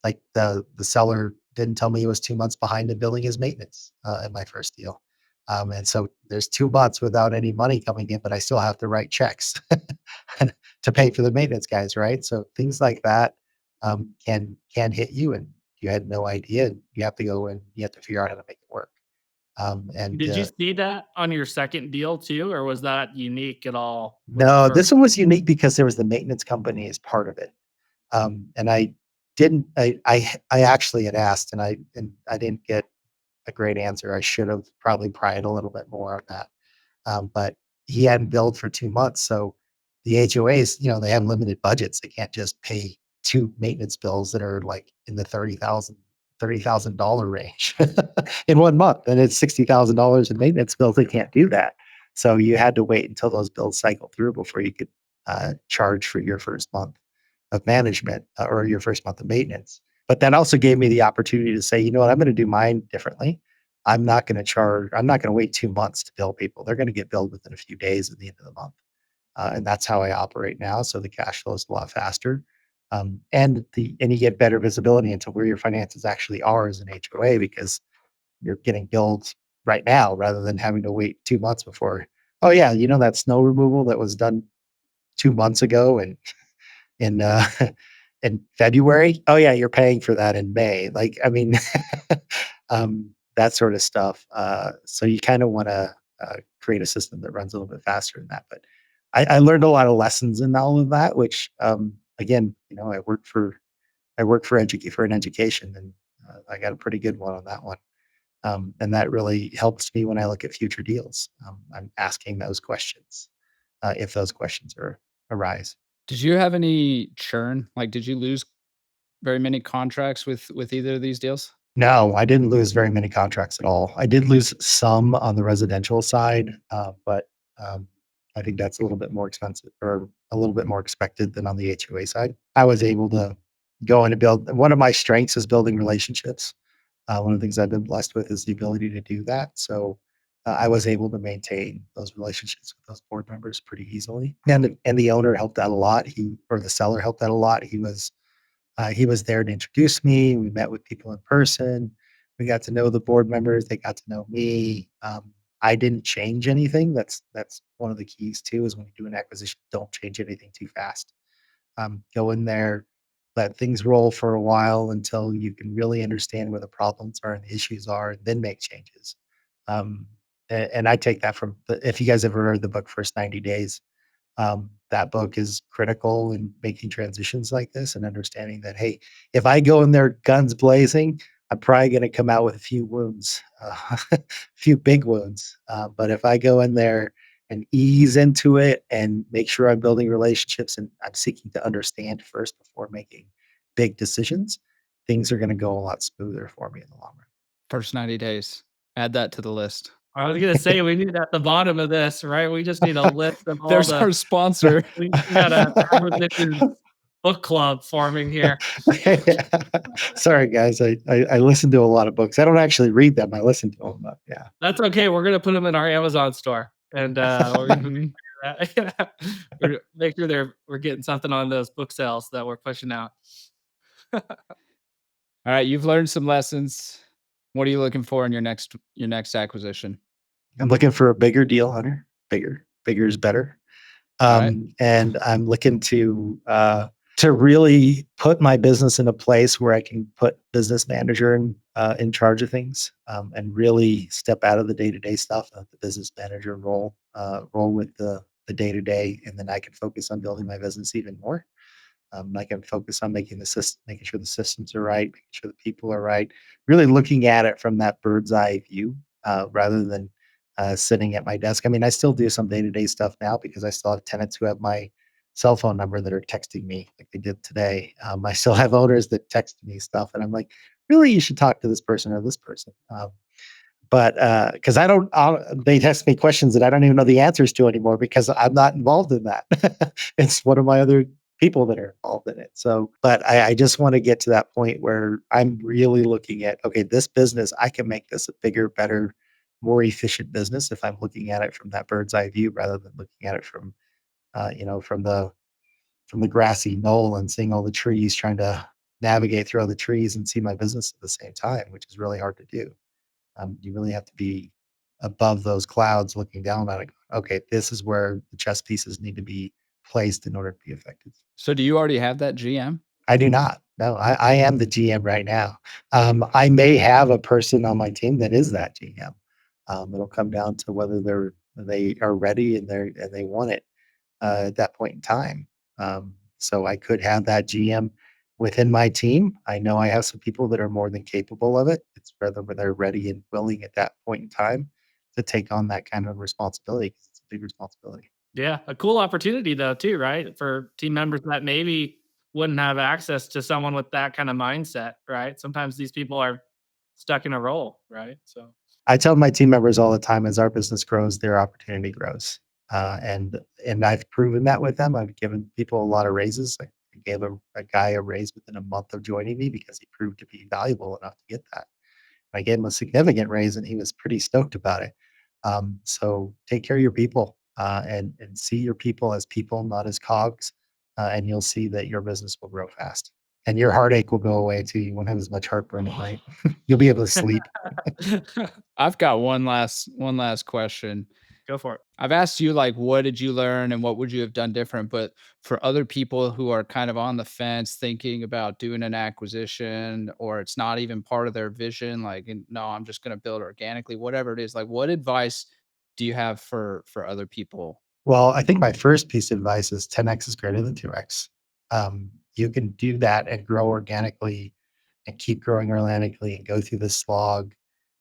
like the seller didn't tell me he was 2 months behind in billing his maintenance in my first deal. And so there's 2 months without any money coming in, but I still have to write checks to pay for the maintenance guys, right? So things like that can hit you, and you had no idea. You have to go and you have to figure out how to make it work. And Did you see that on your second deal too, or was that unique at all with the No, first? this one was unique because there was the maintenance company as part of it. And I didn't. I actually had asked, and I didn't get a great answer. I should have probably pried a little bit more on that. But he hadn't billed for 2 months. So the HOAs, they have limited budgets. They can't just pay two maintenance bills that are like in the $30,000 range in 1 month. And it's $60,000 in maintenance bills. They can't do that. So you had to wait until those bills cycle through before you could charge for your first month of management or your first month of maintenance. But that also gave me the opportunity to say, you know what, I'm going to do mine differently. I'm not going to wait 2 months to bill people. They're going to get billed within a few days at the end of the month. And that's how I operate now. So the cash flow is a lot faster. And you get better visibility into where your finances actually are as an HOA because you're getting billed right now rather than having to wait 2 months before. Oh yeah, that snow removal that was done 2 months ago and in in February. Oh yeah, you're paying for that in May. Like, I mean, that sort of stuff. So you kind of want to create a system that runs a little bit faster than that. But I learned a lot of lessons in all of that, which again, I work for an education, and I got a pretty good one on that one. And that really helps me when I look at future deals. I'm asking those questions if those questions arise. Did you have any churn? Like, did you lose very many contracts with either of these deals? No, I didn't lose very many contracts at all. I did lose some on the residential side, but I think that's a little bit more expensive or a little bit more expected than on the HOA side. I was able to go in and build. One of my strengths is building relationships. One of the things I've been blessed with is the ability to do that. So I was able to maintain those relationships with those board members pretty easily. And the owner helped out a lot. Or the seller helped out a lot. He was there to introduce me. We met with people in person. We got to know the board members. They got to know me. I didn't change anything. That's one of the keys too. Is when you do an acquisition, don't change anything too fast. Go in there, let things roll for a while until you can really understand where the problems are and the issues are, and then make changes. Um, and I take that from if you guys ever read the book First 90 Days, that book is critical in making transitions like this and understanding that, hey, if I go in there guns blazing, I'm probably going to come out with a few wounds, a few big wounds. But if I go in there and ease into it and make sure I'm building relationships and I'm seeking to understand first before making big decisions, things are going to go a lot smoother for me in the long run. First 90 days. Add that to the list. I was gonna say we need at the bottom of this, right? We just need a list of all There's the our sponsor. we got a acquisitions book club forming here. Sorry, guys. I listen to a lot of books. I don't actually read them. I listen to them, but yeah. That's okay. We're gonna put them in our Amazon store, and we're gonna we're gonna make sure we're getting something on those book sales that we're pushing out. All right, you've learned some lessons. What are you looking for in your next acquisition? I'm looking for a bigger deal, Hunter. Bigger. Bigger is better. All right. And I'm looking to really put my business in a place where I can put business manager in charge of things, and really step out of the day-to-day stuff of the business manager role with the day-to-day, and then I can focus on building my business even more. I can focus on making sure the systems are right, making sure the people are right, really looking at it from that bird's eye view, rather than sitting at my desk. I mean, I still do some day-to-day stuff now because I still have tenants who have my cell phone number that are texting me like they did today. I still have owners that text me stuff, and I'm like, really, you should talk to this person or this person. But because they ask me questions that I don't even know the answers to anymore because I'm not involved in that. It's one of my other people that are involved in it. So, but I just want to get to that point where I'm really looking at, okay, this business, I can make this a bigger, better, more efficient business if I'm looking at it from that bird's eye view rather than looking at it from, from the grassy knoll and seeing all the trees, trying to navigate through all the trees and see my business at the same time, which is really hard to do. You really have to be above those clouds looking down at it. Okay, this is where the chess pieces need to be placed in order to be effective. So do you already have that GM? I do not. No, I am the GM right now. I may have a person on my team that is that GM. It'll come down to whether they are ready and they want it at that point in time. So I could have that GM within my team. I know I have some people that are more than capable of it. It's whether they're ready and willing at that point in time to take on that kind of responsibility because it's a big responsibility. Yeah, a cool opportunity though too, right? For team members that maybe wouldn't have access to someone with that kind of mindset, right? Sometimes these people are stuck in a role, right? So I tell my team members all the time, as our business grows, their opportunity grows. And I've proven that with them. I've given people a lot of raises. I gave a guy a raise within a month of joining me because he proved to be valuable enough to get that. I gave him a significant raise, and he was pretty stoked about it. So take care of your people and see your people as people, not as cogs, and you'll see that your business will grow fast. And your heartache will go away too. You won't have as much heartburn at night. You'll be able to sleep. I've got one last question. go for it. I've asked you like what did you learn and what would you have done different, but for other people who are kind of on the fence thinking about doing an acquisition or it's not even part of their vision, like no, I'm just going to build organically, whatever it is, like what advice do you have for other people? Well, I think my first piece of advice is 10x is greater than 2x. You can do that and grow organically and keep growing organically and go through the slog.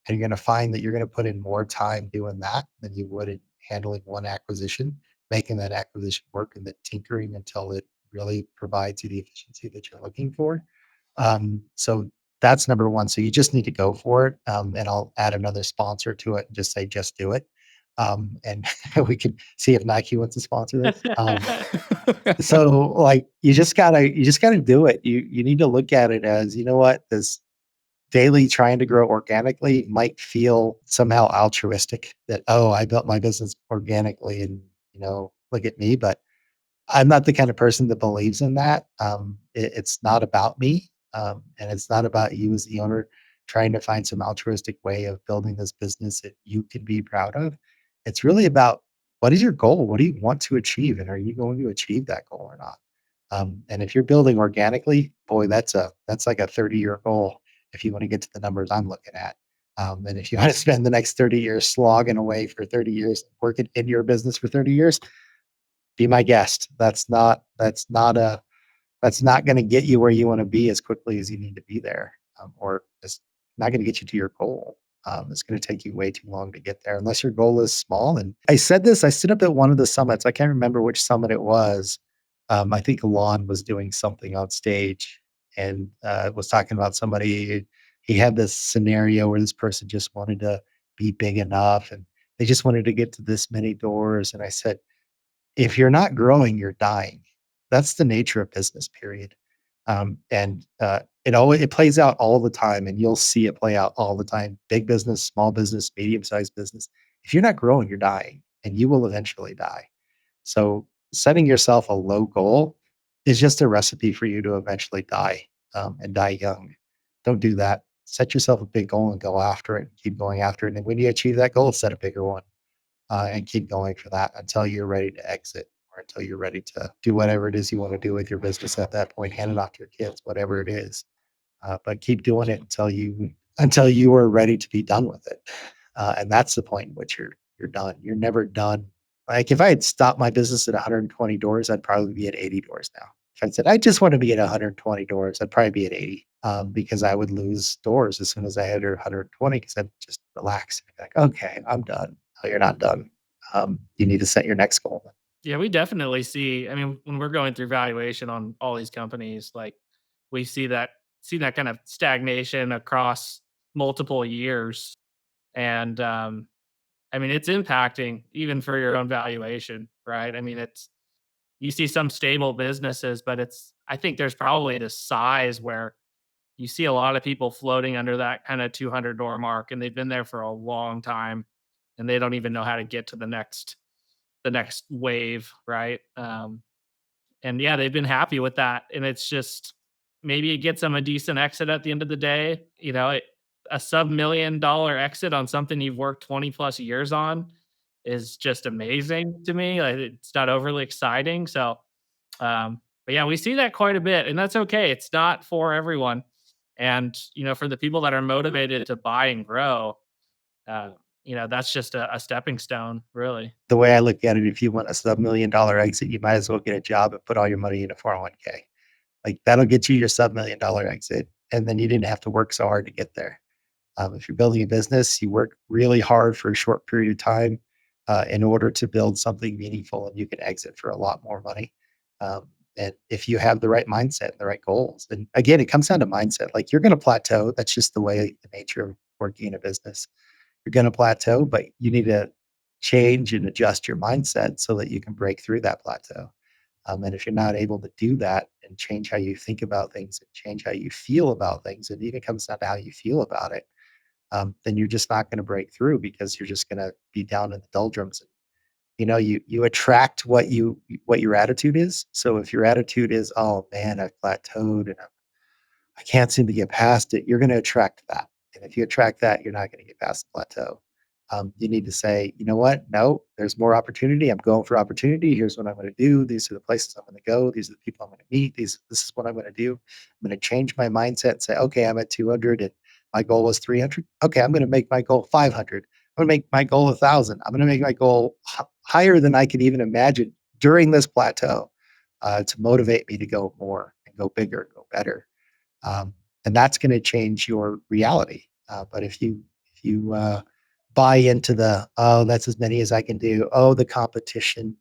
And you're going to find that you're going to put in more time doing that than you would in handling one acquisition, making that acquisition work and then tinkering until it really provides you the efficiency that you're looking for. So that's number one. So you just need to go for it. And I'll add another sponsor to it and just say, just do it. And we can see if Nike wants to sponsor this. So like you just gotta do it. You need to look at it as, you know what, this daily trying to grow organically might feel somehow altruistic that, oh, I built my business organically and look at me. But I'm not the kind of person that believes in that. It's not about me, and it's not about you as the owner trying to find some altruistic way of building this business that you can be proud of. It's really about what is your goal? What do you want to achieve, and are you going to achieve that goal or not? And if you're building organically, boy, that's like a 30-year goal if you want to get to the numbers I'm looking at. And if you want to spend the next 30 years slogging away for 30 years, working in your business for 30 years, be my guest. That's not going to get you where you want to be as quickly as you need to be there, or it's not going to get you to your goal. It's going to take you way too long to get there unless your goal is small. And I said this. I stood up at one of the summits. I can't remember which summit it was. I think Alon was doing something on stage and was talking about somebody. He had this scenario where this person just wanted to be big enough, and they just wanted to get to this many doors. And I said, if you're not growing, you're dying. That's the nature of business, period. And it plays out all the time, and you'll see it play out all the time. Big business, small business, medium-sized business. If you're not growing, you're dying, and you will eventually die. So setting yourself a low goal is just a recipe for you to eventually die, and die young. Don't do that. Set yourself a big goal and go after it. Keep going after it. And when you achieve that goal, set a bigger one and keep going for that until you're ready to exit or until you're ready to do whatever it is you want to do with your business at that point. Hand it off to your kids, whatever it is. But keep doing it until you are ready to be done with it. And that's the point in which you're done. You're never done. Like if I had stopped my business at 120 doors, I'd probably be at 80 doors now. If I said I just want to be at 120 doors, I'd probably be at 80 because I would lose doors as soon as I hit 120 because I'd just relax. Like, okay, I'm done. No, you're not done. You need to set your next goal. Yeah, we definitely see. I mean, when we're going through valuation on all these companies, like we see that kind of stagnation across multiple years. And I mean, it's impacting even for your own valuation, right? I mean, it's you see some stable businesses, but I think there's probably this size where you see a lot of people floating under that kind of 200 door mark, and they've been there for a long time, and they don't even know how to get to the next wave, right? And yeah, they've been happy with that, and it's just maybe it gets them a decent exit at the end of the day. A sub-$1 million exit on something you've worked 20 plus years on is just amazing to me. Like, it's not overly exciting. So, but yeah, we see that quite a bit, and that's okay. It's not for everyone. And, for the people that are motivated to buy and grow, uh, that's just a stepping stone, really. The way I look at it, if you want a sub-$1 million exit, you might as well get a job and put all your money in a 401k. Like, that'll get you your sub-$1 million exit, and then you didn't have to work so hard to get there. If you're building a business, you work really hard for a short period of time in order to build something meaningful, and you can exit for a lot more money. And if you have the right mindset and the right goals, and again, it comes down to mindset. Like, you're going to plateau. That's just the way, the nature of working in a business. You're going to plateau, but you need to change and adjust your mindset so that you can break through that plateau. And if you're not able to do that and change how you think about things and change how you feel about things, it even comes down to how you feel about it, then you're just not going to break through because you're just going to be down in the doldrums. You attract what your attitude is. So if your attitude is, oh man, I've plateaued and I can't seem to get past it, you're going to attract that. And if you attract that, you're not going to get past the plateau. You need to say, you know what? No, there's more opportunity. I'm going for opportunity. Here's what I'm going to do. These are the places I'm going to go. These are the people I'm going to meet. This is what I'm going to do. I'm going to change my mindset and say, okay, I'm at 200 and my goal was 300. Okay, I'm going to make my goal 500. I'm going to make my goal 1,000. I'm going to make my goal higher than I could even imagine during this plateau to motivate me to go more and go bigger, go better. And that's going to change your reality. But if you buy into the, oh, that's as many as I can do, oh, the competition,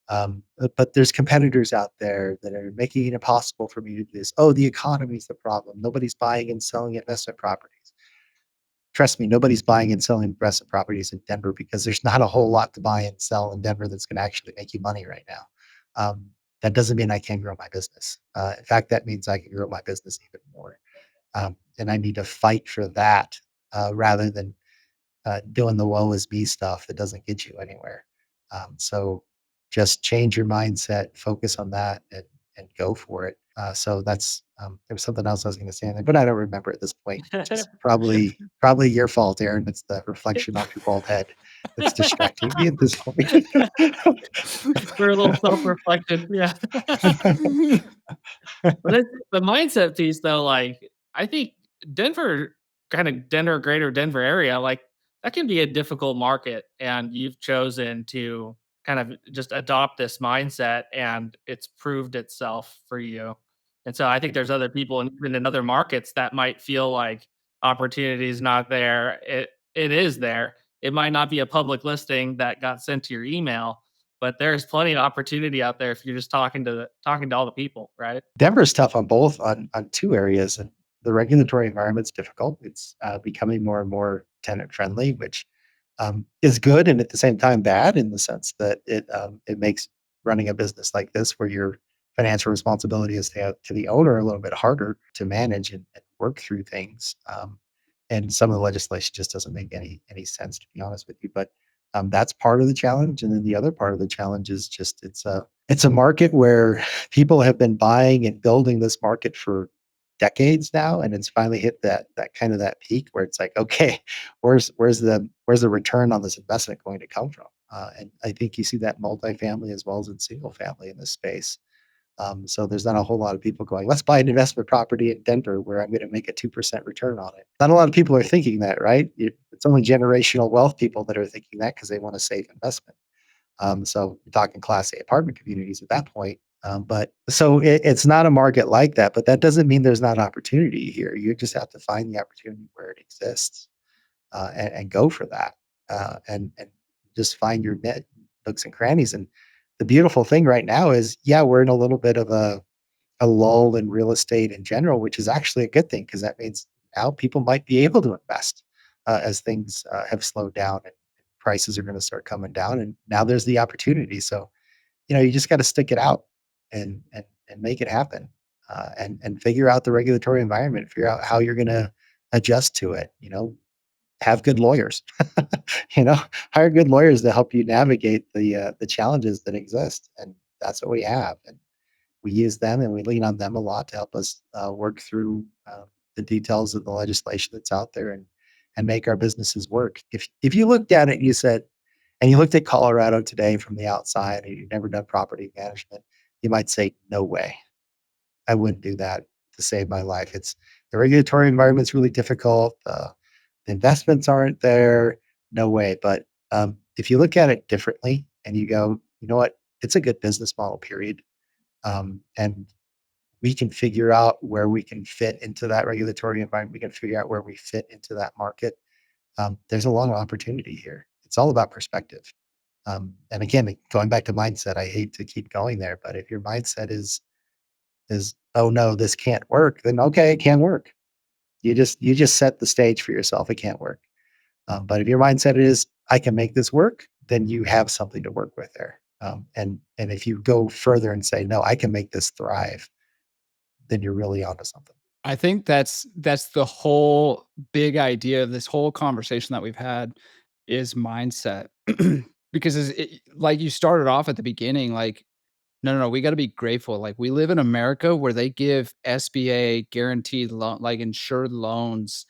but there's competitors out there that are making it impossible for me to do this. Oh, the economy is the problem. Nobody's buying and selling investment properties. Trust me, nobody's buying and selling investment properties in Denver because there's not a whole lot to buy and sell in Denver that's going to actually make you money right now. That doesn't mean I can't grow my business. In fact, that means I can grow my business even more. And I need to fight for that rather than doing the woe is me stuff that doesn't get you anywhere. So just change your mindset, focus on that, and go for it. So that's there was something else I was going to say, but I don't remember at this point. Which is probably your fault, Aaron. It's the reflection off your bald head that's distracting me at this point. We're a little self-reflective, yeah. But it's the mindset piece though, like, I think Denver, Denver, greater Denver area, like, that can be a difficult market, and you've chosen to kind of just adopt this mindset, and it's proved itself for you. And so I think there's other people even in other markets that might feel like opportunity is not there. It is there. It might not be a public listing that got sent to your email, but there's plenty of opportunity out there if you're just talking to all the people, right? Denver's tough on both on two areas, and the regulatory environment's difficult. It's becoming more and more tenant friendly, which is good and at the same time bad in the sense that it makes running a business like this, where your financial responsibility is to the owner, a little bit harder to manage and work through things. And some of the legislation just doesn't make any sense, to be honest with you. But that's part of the challenge, and then the other part of the challenge is just it's a market where people have been buying and building this market for decades now, and it's finally hit that kind of that peak where it's like, okay, where's the return on this investment going to come from? And I think you see that multifamily as well as in single family in this space. So there's not a whole lot of people going, let's buy an investment property in Denver where I'm going to make a 2% return on it. Not a lot of people are thinking that, right? It's only generational wealth people that are thinking that because they want a safe investment. So you're talking Class A apartment communities at that point. But so it's not a market like that, but that doesn't mean there's not opportunity here. You just have to find the opportunity where it exists and go for that and just find your nooks and crannies. And the beautiful thing right now is, yeah, we're in a little bit of a lull in real estate in general, which is actually a good thing because that means now people might be able to invest. as things have slowed down and prices are going to start coming down. And now there's the opportunity. So, you just got to stick it out and make it happen, and figure out the regulatory environment, figure out how you're going to adjust to it. Have good lawyers, you know, hire good lawyers to help you navigate the challenges that exist, and that's what we have. And we use them and we lean on them a lot to help us work through the details of the legislation that's out there and make our businesses work. If you looked at it, you said, and you looked at Colorado today from the outside, and you've never done property management, you might say, "No way, I wouldn't do that to save my life." It's the regulatory environment's really difficult. The investments aren't there. No way. But if you look at it differently and you go, you know what, it's a good business model, period. And we can figure out where we can fit into that regulatory environment. We can figure out where we fit into that market. There's a lot of opportunity here. It's all about perspective. And again, going back to mindset, I hate to keep going there, but if your mindset is, oh no, this can't work, then okay, it can work. You just set the stage for yourself. It can't work. But if your mindset is, I can make this work, then you have something to work with there. And if you go further and say, no, I can make this thrive, then you're really onto something. I think that's the whole big idea of this whole conversation that we've had is mindset. Because like you started off at the beginning, like, no, we got to be grateful. Like we live in America where they give SBA guaranteed loan, like insured loans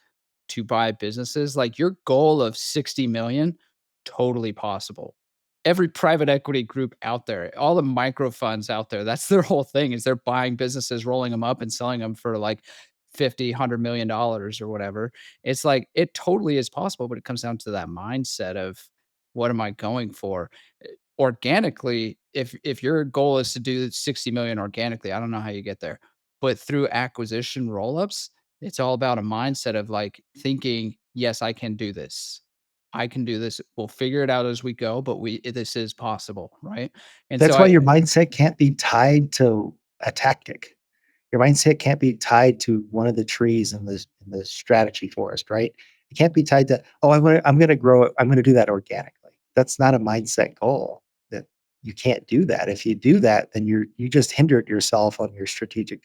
to buy businesses. Like your goal of 60 million, totally possible. Every private equity group out there, all the micro funds out there, that's their whole thing is they're buying businesses, rolling them up and selling them for like 50, $100 million or whatever. It's like it totally is possible, but it comes down to that mindset of what am I going for? Organically, if your goal is to do 60 million organically, I don't know how you get there. But through acquisition roll-ups, it's all about a mindset of like thinking, yes, I can do this. I can do this. We'll figure it out as we go, but this is possible, right? And so That's why your mindset can't be tied to a tactic. Your mindset can't be tied to one of the trees in the strategy forest, right? It can't be tied to, oh, I'm gonna grow it. I'm gonna do that organically. That's not a mindset goal. That you can't do that. If you do that, then you just hindered yourself on your strategic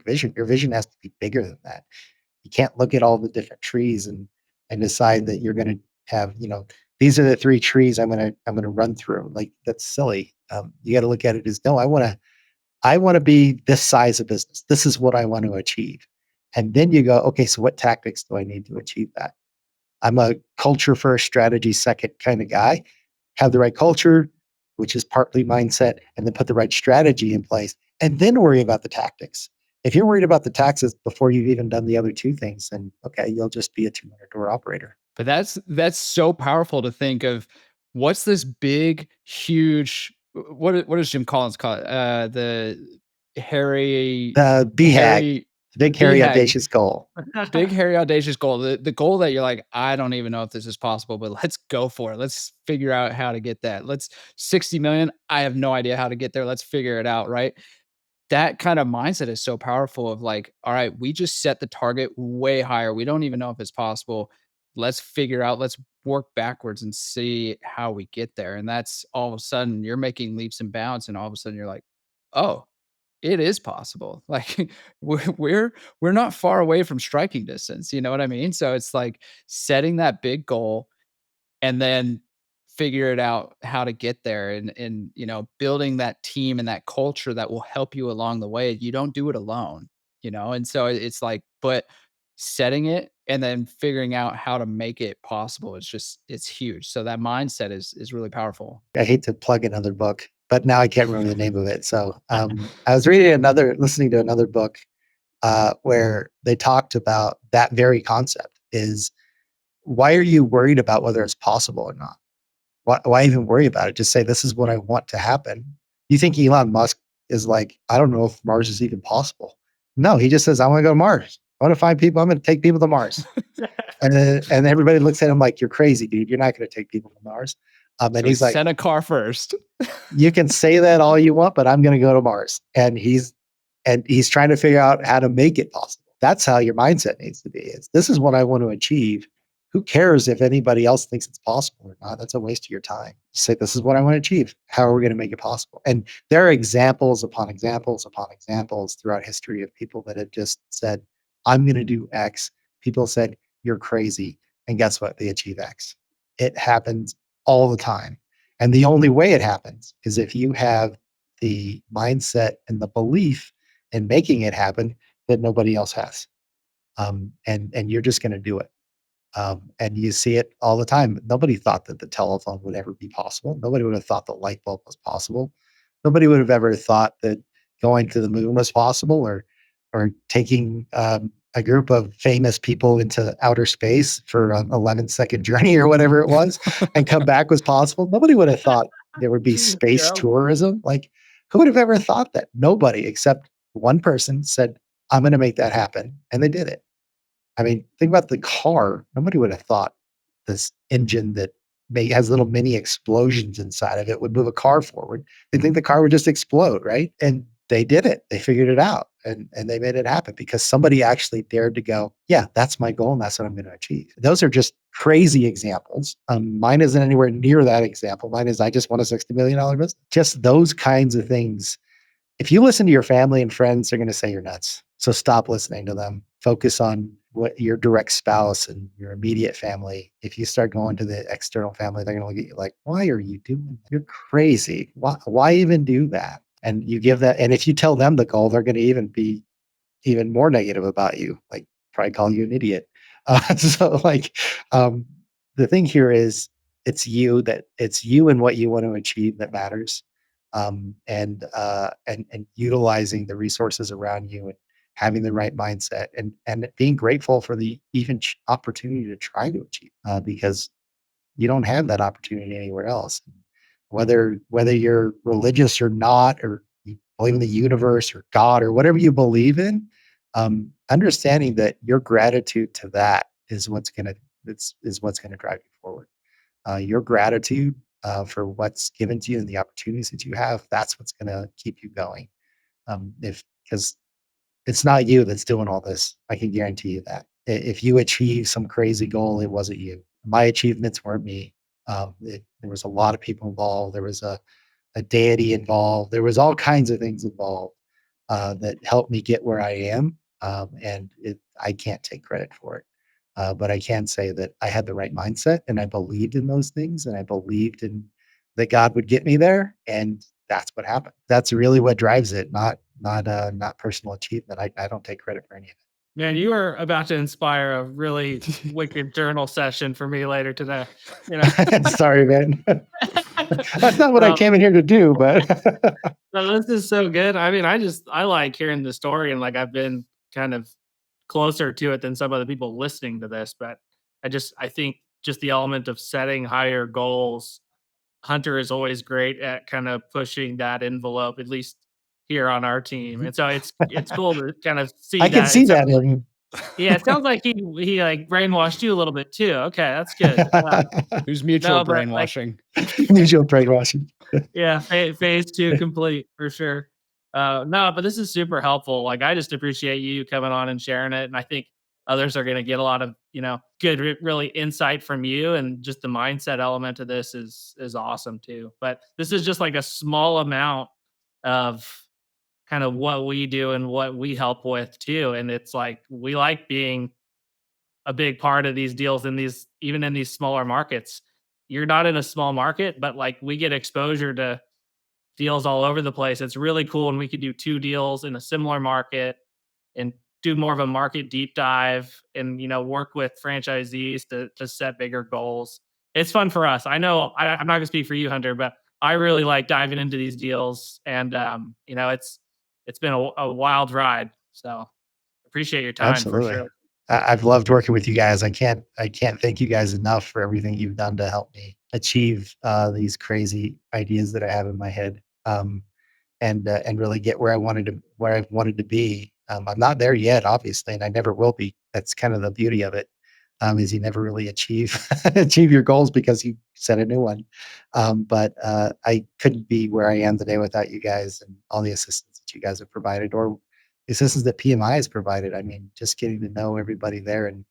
vision. Your vision has to be bigger than that. You can't look at all the different trees and decide that you're gonna have, these are the three trees I'm gonna run through. Like that's silly. You got to look at it as, no, I want to be this size of business. This is what I want to achieve. And then you go, okay, so what tactics do I need to achieve that? I'm a culture first, strategy second kind of guy. Have the right culture, which is partly mindset, and then put the right strategy in place, and then worry about the tactics. If you're worried about the taxes before you've even done the other two things, then okay, you'll just be a 200-door operator. but that's so powerful to think of what's this big, huge what does Jim Collins call it? The hairy The BHAG, hairy the big, hairy, BHAG, audacious goal. big, hairy, audacious goal. The goal that you're like, I don't even know if this is possible, but let's go for it. Let's figure out how to get that. Let's 60 million. I have no idea how to get there. Let's figure it out, right? That kind of mindset is so powerful of like, all right, we just set the target way higher. We don't even know if it's possible. Let's figure out, let's work backwards and see how we get there. And that's all of a sudden you're making leaps and bounds. And all of a sudden you're like, oh, it is possible. Like we're not far away from striking distance. You know what I mean? So it's like setting that big goal and then figure it out how to get there and building that team and that culture that will help you along the way. You don't do it alone, and so it's like, but setting it and then figuring out how to make it possible is just it's huge. So that mindset is really powerful. I hate to plug another book, but now I can't remember the name of it. So I was listening to another book where they talked about that very concept is, why are you worried about whether it's possible or not? Why even worry about it? Just say, this is what I want to happen. You think Elon Musk is like, I don't know if Mars is even possible. No, he just says, I want to go to Mars. I want to find people. I'm going to take people to Mars. And everybody looks at him like, you're crazy, dude. You're not going to take people to Mars. And So he's like, send a car first. you can say that all you want, but I'm going to go to Mars. And he's trying to figure out how to make it possible. That's how your mindset needs to be. It's, this is what I want to achieve. Who cares if anybody else thinks it's possible or not? That's a waste of your time. Say, this is what I want to achieve. How are we going to make it possible? And there are examples upon examples upon examples throughout history of people that have just said, I'm going to do X. People said, you're crazy. And guess what? They achieve X. It happens all the time. And the only way it happens is if you have the mindset and the belief in making it happen that nobody else has. And you're just going to do it. And you see it all the time. Nobody thought that the telephone would ever be possible. Nobody would have thought the light bulb was possible. Nobody would have ever thought that going to the moon was possible, or taking a group of famous people into outer space for an 11-second journey or whatever it was and come back was possible. Nobody would have thought there would be space tourism. Like, who would have ever thought that? Nobody, except one person said, I'm going to make that happen. And they did it. I mean, think about the car. Nobody would have thought this engine that has little mini explosions inside of it would move a car forward. They think the car would just explode, right? And they did it. They figured it out, and they made it happen because somebody actually dared to go, yeah, that's my goal and that's what I'm going to achieve. Those are just crazy examples. Mine isn't anywhere near that example. Mine is, I just want a $60 million business. Just those kinds of things. If you listen to your family and friends, they're going to say you're nuts. So stop listening to them. Focus on what your direct spouse and your immediate family. If you start going to the external family, they're going to look at you like, why are you doing that? You're crazy. Why even do that? And you give that. And if you tell them the goal, they're going to even be even more negative about you, like probably call you an idiot. So the thing here is it's you and what you want to achieve that matters. And utilizing the resources around you and having the right mindset and being grateful for the even opportunity to try to achieve, because you don't have that opportunity anywhere else. Whether you're religious or not, or you believe in the universe or God or whatever you believe in, understanding that your gratitude to that is what's gonna drive you forward. Your gratitude for what's given to you and the opportunities that you have, that's what's going to keep you going. Because it's not you that's doing all this. I can guarantee you that. If you achieve some crazy goal, it wasn't you. My achievements weren't me. There was a lot of people involved. There was a deity involved. There was all kinds of things involved that helped me get where I am. I can't take credit for it. But I can say that I had the right mindset and I believed in those things and I believed in that God would get me there. And that's what happened. That's really what drives it, not personal achievement. I don't take credit for any of it. Man, you are about to inspire a really wicked journal session for me later today. You know, Sorry, man. That's not what I well, came in here to do, but no, this is so good. I mean, I like hearing the story, and like I've been kind of closer to it than some of the people listening to this, but I think just the element of setting higher goals. Hunter is always great at kind of pushing that envelope, at least here on our team. And so it's cool to kind of see I can that. see that in Yeah, it sounds like he like brainwashed you a little bit too. Okay, that's good. Who's mutual No, but like, brainwashing? mutual brainwashing. yeah, phase two complete for sure. No, but this is super helpful. Like, I just appreciate you coming on and sharing it, and I think others are going to get a lot of good, really insight from you, and just the mindset element of this is awesome too. But this is just like a small amount of kind of what we do and what we help with too, and it's like we like being a big part of these deals in these even in these smaller markets. You're not in a small market, but like we get exposure to deals all over the place. It's really cool when we could do 2 deals in a similar market and do more of a market deep dive and, work with franchisees to set bigger goals. It's fun for us. I know I'm not gonna speak for you, Hunter, but I really like diving into these deals and, it's been a wild ride. So appreciate your time for Absolutely. sure. I've loved working with you guys. I can't thank you guys enough for everything you've done to help me achieve these crazy ideas that I have in my head, and really get where I wanted to be. I'm not there yet, obviously, and I never will be. That's kind of the beauty of it, is you never really achieve achieve your goals because you set a new one. But I couldn't be where I am today without you guys and all the assistance that you guys have provided, or assistance that PMI has provided. I mean, just getting to know everybody there and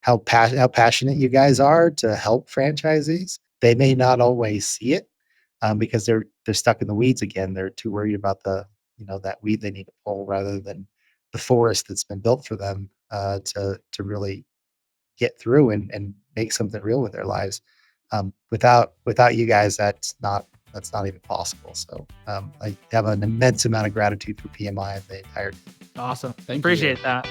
how passionate you guys are to help franchisees. They may not always see it because they're stuck in the weeds again. They're too worried about that weed they need to pull rather than the forest that's been built for them to really get through and make something real with their lives. Without you guys, that's not even possible. So I have an immense amount of gratitude for PMI and the entire team. Awesome. Thank you. Appreciate that.